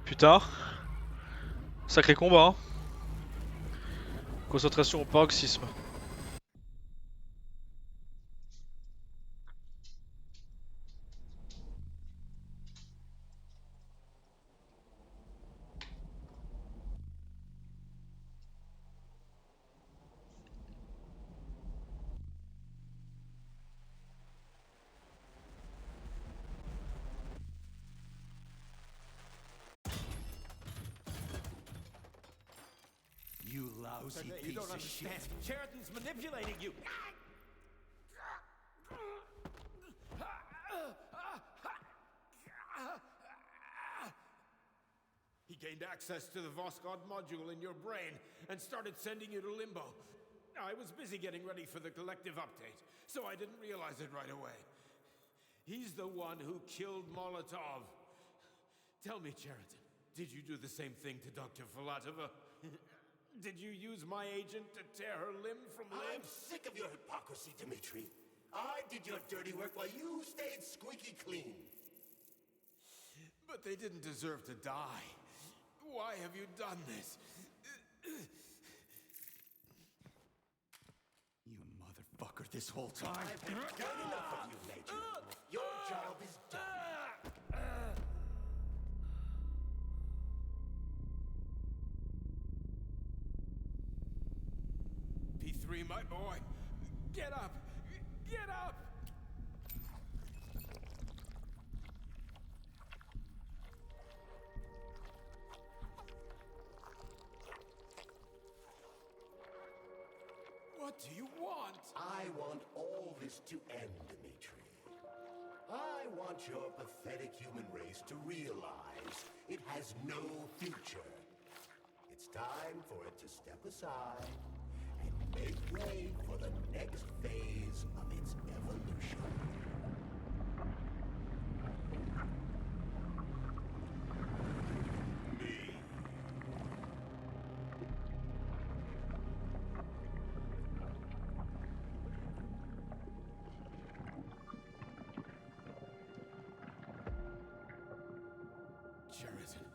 Putain. Sacré combat, hein. Concentration au paroxysme. You lousy You piece don't of understand. shit. Sheridan's manipulating you. He gained access to the Voskhod module in your brain and started sending you to limbo. I was busy getting ready for the collective update, so I didn't realize it right away. He's the one who killed Molotov. Tell me, Sheridan, did you do the same thing to Dr. Filatova? Did you use my agent to tear her limb from limb? I'm sick of your hypocrisy, Dmitri. I did your dirty work while you stayed squeaky clean. But they didn't deserve to die. Why have you done this? You motherfucker this whole time. I've had done enough of you, Major. Your job is done. P3, my boy. Get up! Get up! What do you want? I want all this to end, Dmitri. I want your pathetic human race to realize it has no future. It's time for it to step aside and make way for the next phase of its evolution. Me. Sheridan,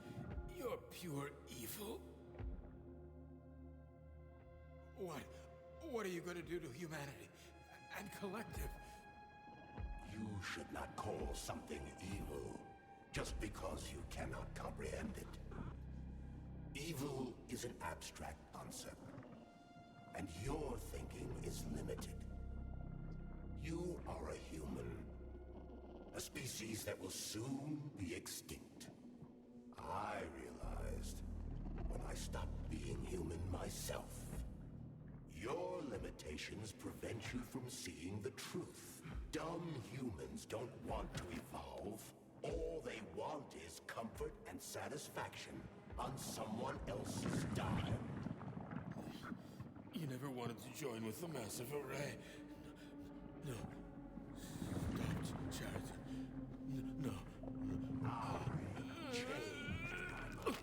you're pure evil? What are you going to do to humanity and collective? You should not call something evil just because you cannot comprehend it. Evil is an abstract concept, and your thinking is limited. You are a human, a species that will soon be extinct. I realized when I stopped being human myself. Your limitations prevent you from seeing the truth. Dumb humans don't want to evolve. All they want is comfort and satisfaction on someone else's dime. You never wanted to join with the massive array. No. Stop, Sheridan. No. I changed my mind.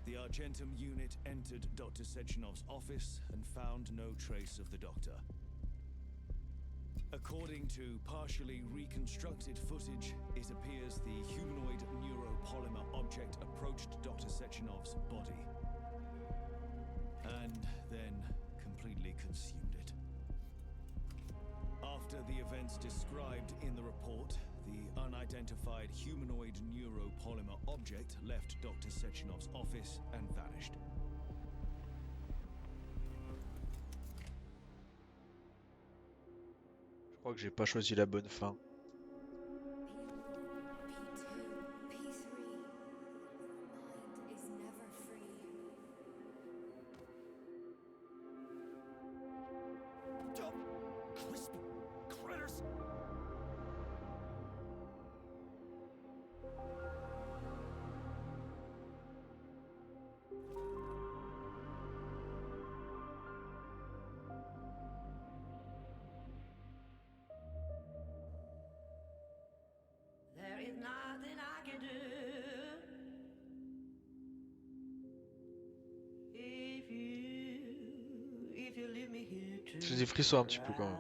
The Argentum unit entered Dr. Sechenov's office and found no trace of the doctor. According to partially reconstructed footage, it appears the humanoid neuropolymer object approached Dr. Sechenov's body. and then completely consumed it. After the events described in the report, the unidentified humanoid neuropolymer object left Dr. Sechenov's office and vanished. Je crois que j'ai pas choisi la bonne fin. P2, P3. Your mind is never free. Dumb, crispy critters! There is nothing I can do. If you leave me here to J'ai des frissons un petit peu quand même.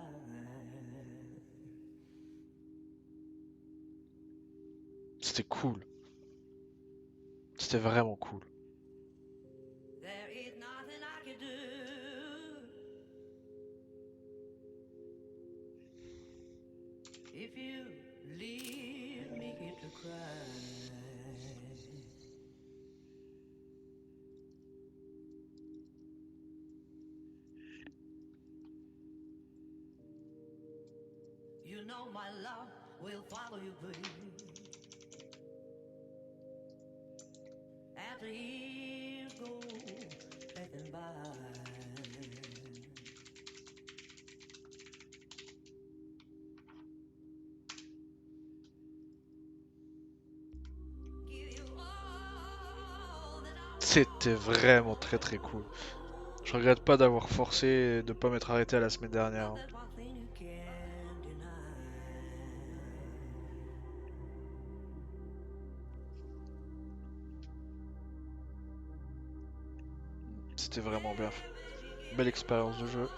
C'était cool. C'était vraiment cool. There is nothing I can do. If you leave me here to cry. You know my love will follow you, baby. After years go passing by. C'était vraiment très très cool. Je regrette pas d'avoir forcé et de pas m'être arrêté à la semaine dernière. Hein. There's one thing you can't deny. C'était vraiment bien fait. Belle expérience de jeu.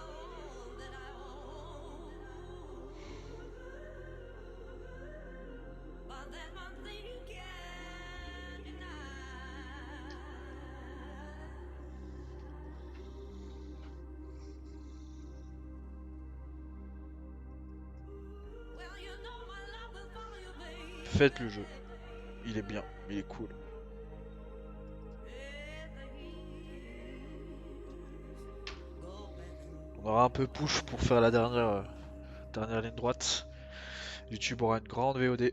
But there's one thing you can't deny. Well, you know my love will follow you, baby. Faites le jeu. Il est bien, il est cool. On aura un peu push pour faire la dernière ligne droite. YouTube aura une grande VOD.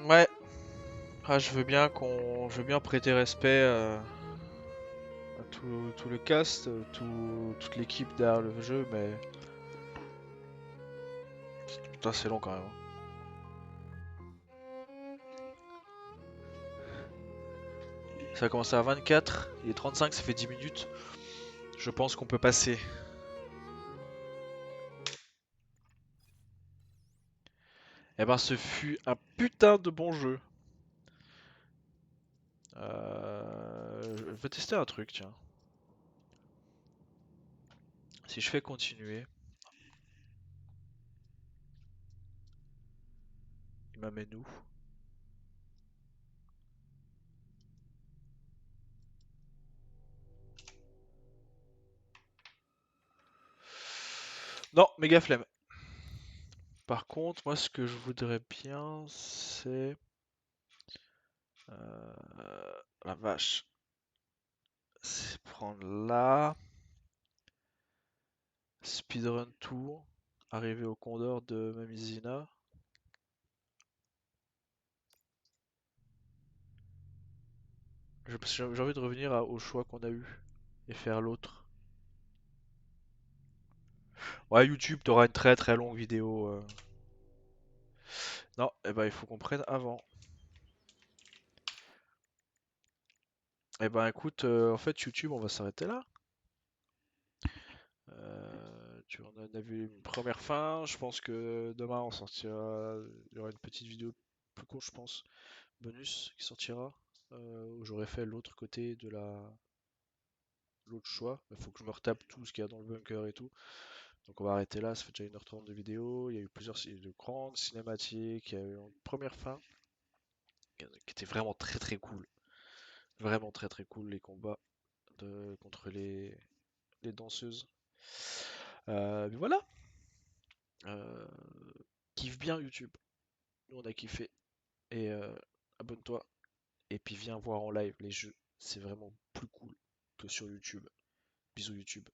Ouais. Ah, je veux bien prêter respect à tout le cast, toute l'équipe derrière le jeu, mais putain, c'est long quand même, hein. Ça a commencé à 24, il est 35, ça fait 10 minutes. Je pense qu'on peut passer. Eh ben, ce fut un putain de bon jeu. Je vais tester un truc, tiens. Si je fais continuer, il m'amène où? Non, méga flemme. Par contre, moi, ce que je voudrais bien, c'est... la vache. C'est prendre là... Speedrun Tour. Arriver au Condor de Mamizina. J'ai envie de revenir au choix qu'on a eu. Et faire l'autre. Ouais, YouTube, t'auras une très très longue vidéo. Non, eh ben, il faut qu'on prenne avant. Eh ben, écoute, en fait, YouTube, on va s'arrêter là. On a vu une première fin. Je pense que demain, on sortira. Il y aura une petite vidéo plus courte, je pense. Bonus qui sortira. Où j'aurais fait l'autre côté de l'autre choix. Il faut que je me retape tout ce qu'il y a dans le bunker et tout. Donc on va arrêter là, ça fait déjà 1h30 de vidéo. Il y a eu de grandes cinématiques. Il y a eu une première fin qui était vraiment très très cool. Vraiment très très cool les combats contre les danseuses. Mais voilà. Euh, Kiffe bien YouTube. Nous on a kiffé. Et abonne-toi. Et puis viens voir en live les jeux. C'est vraiment plus cool que sur YouTube. Bisous YouTube.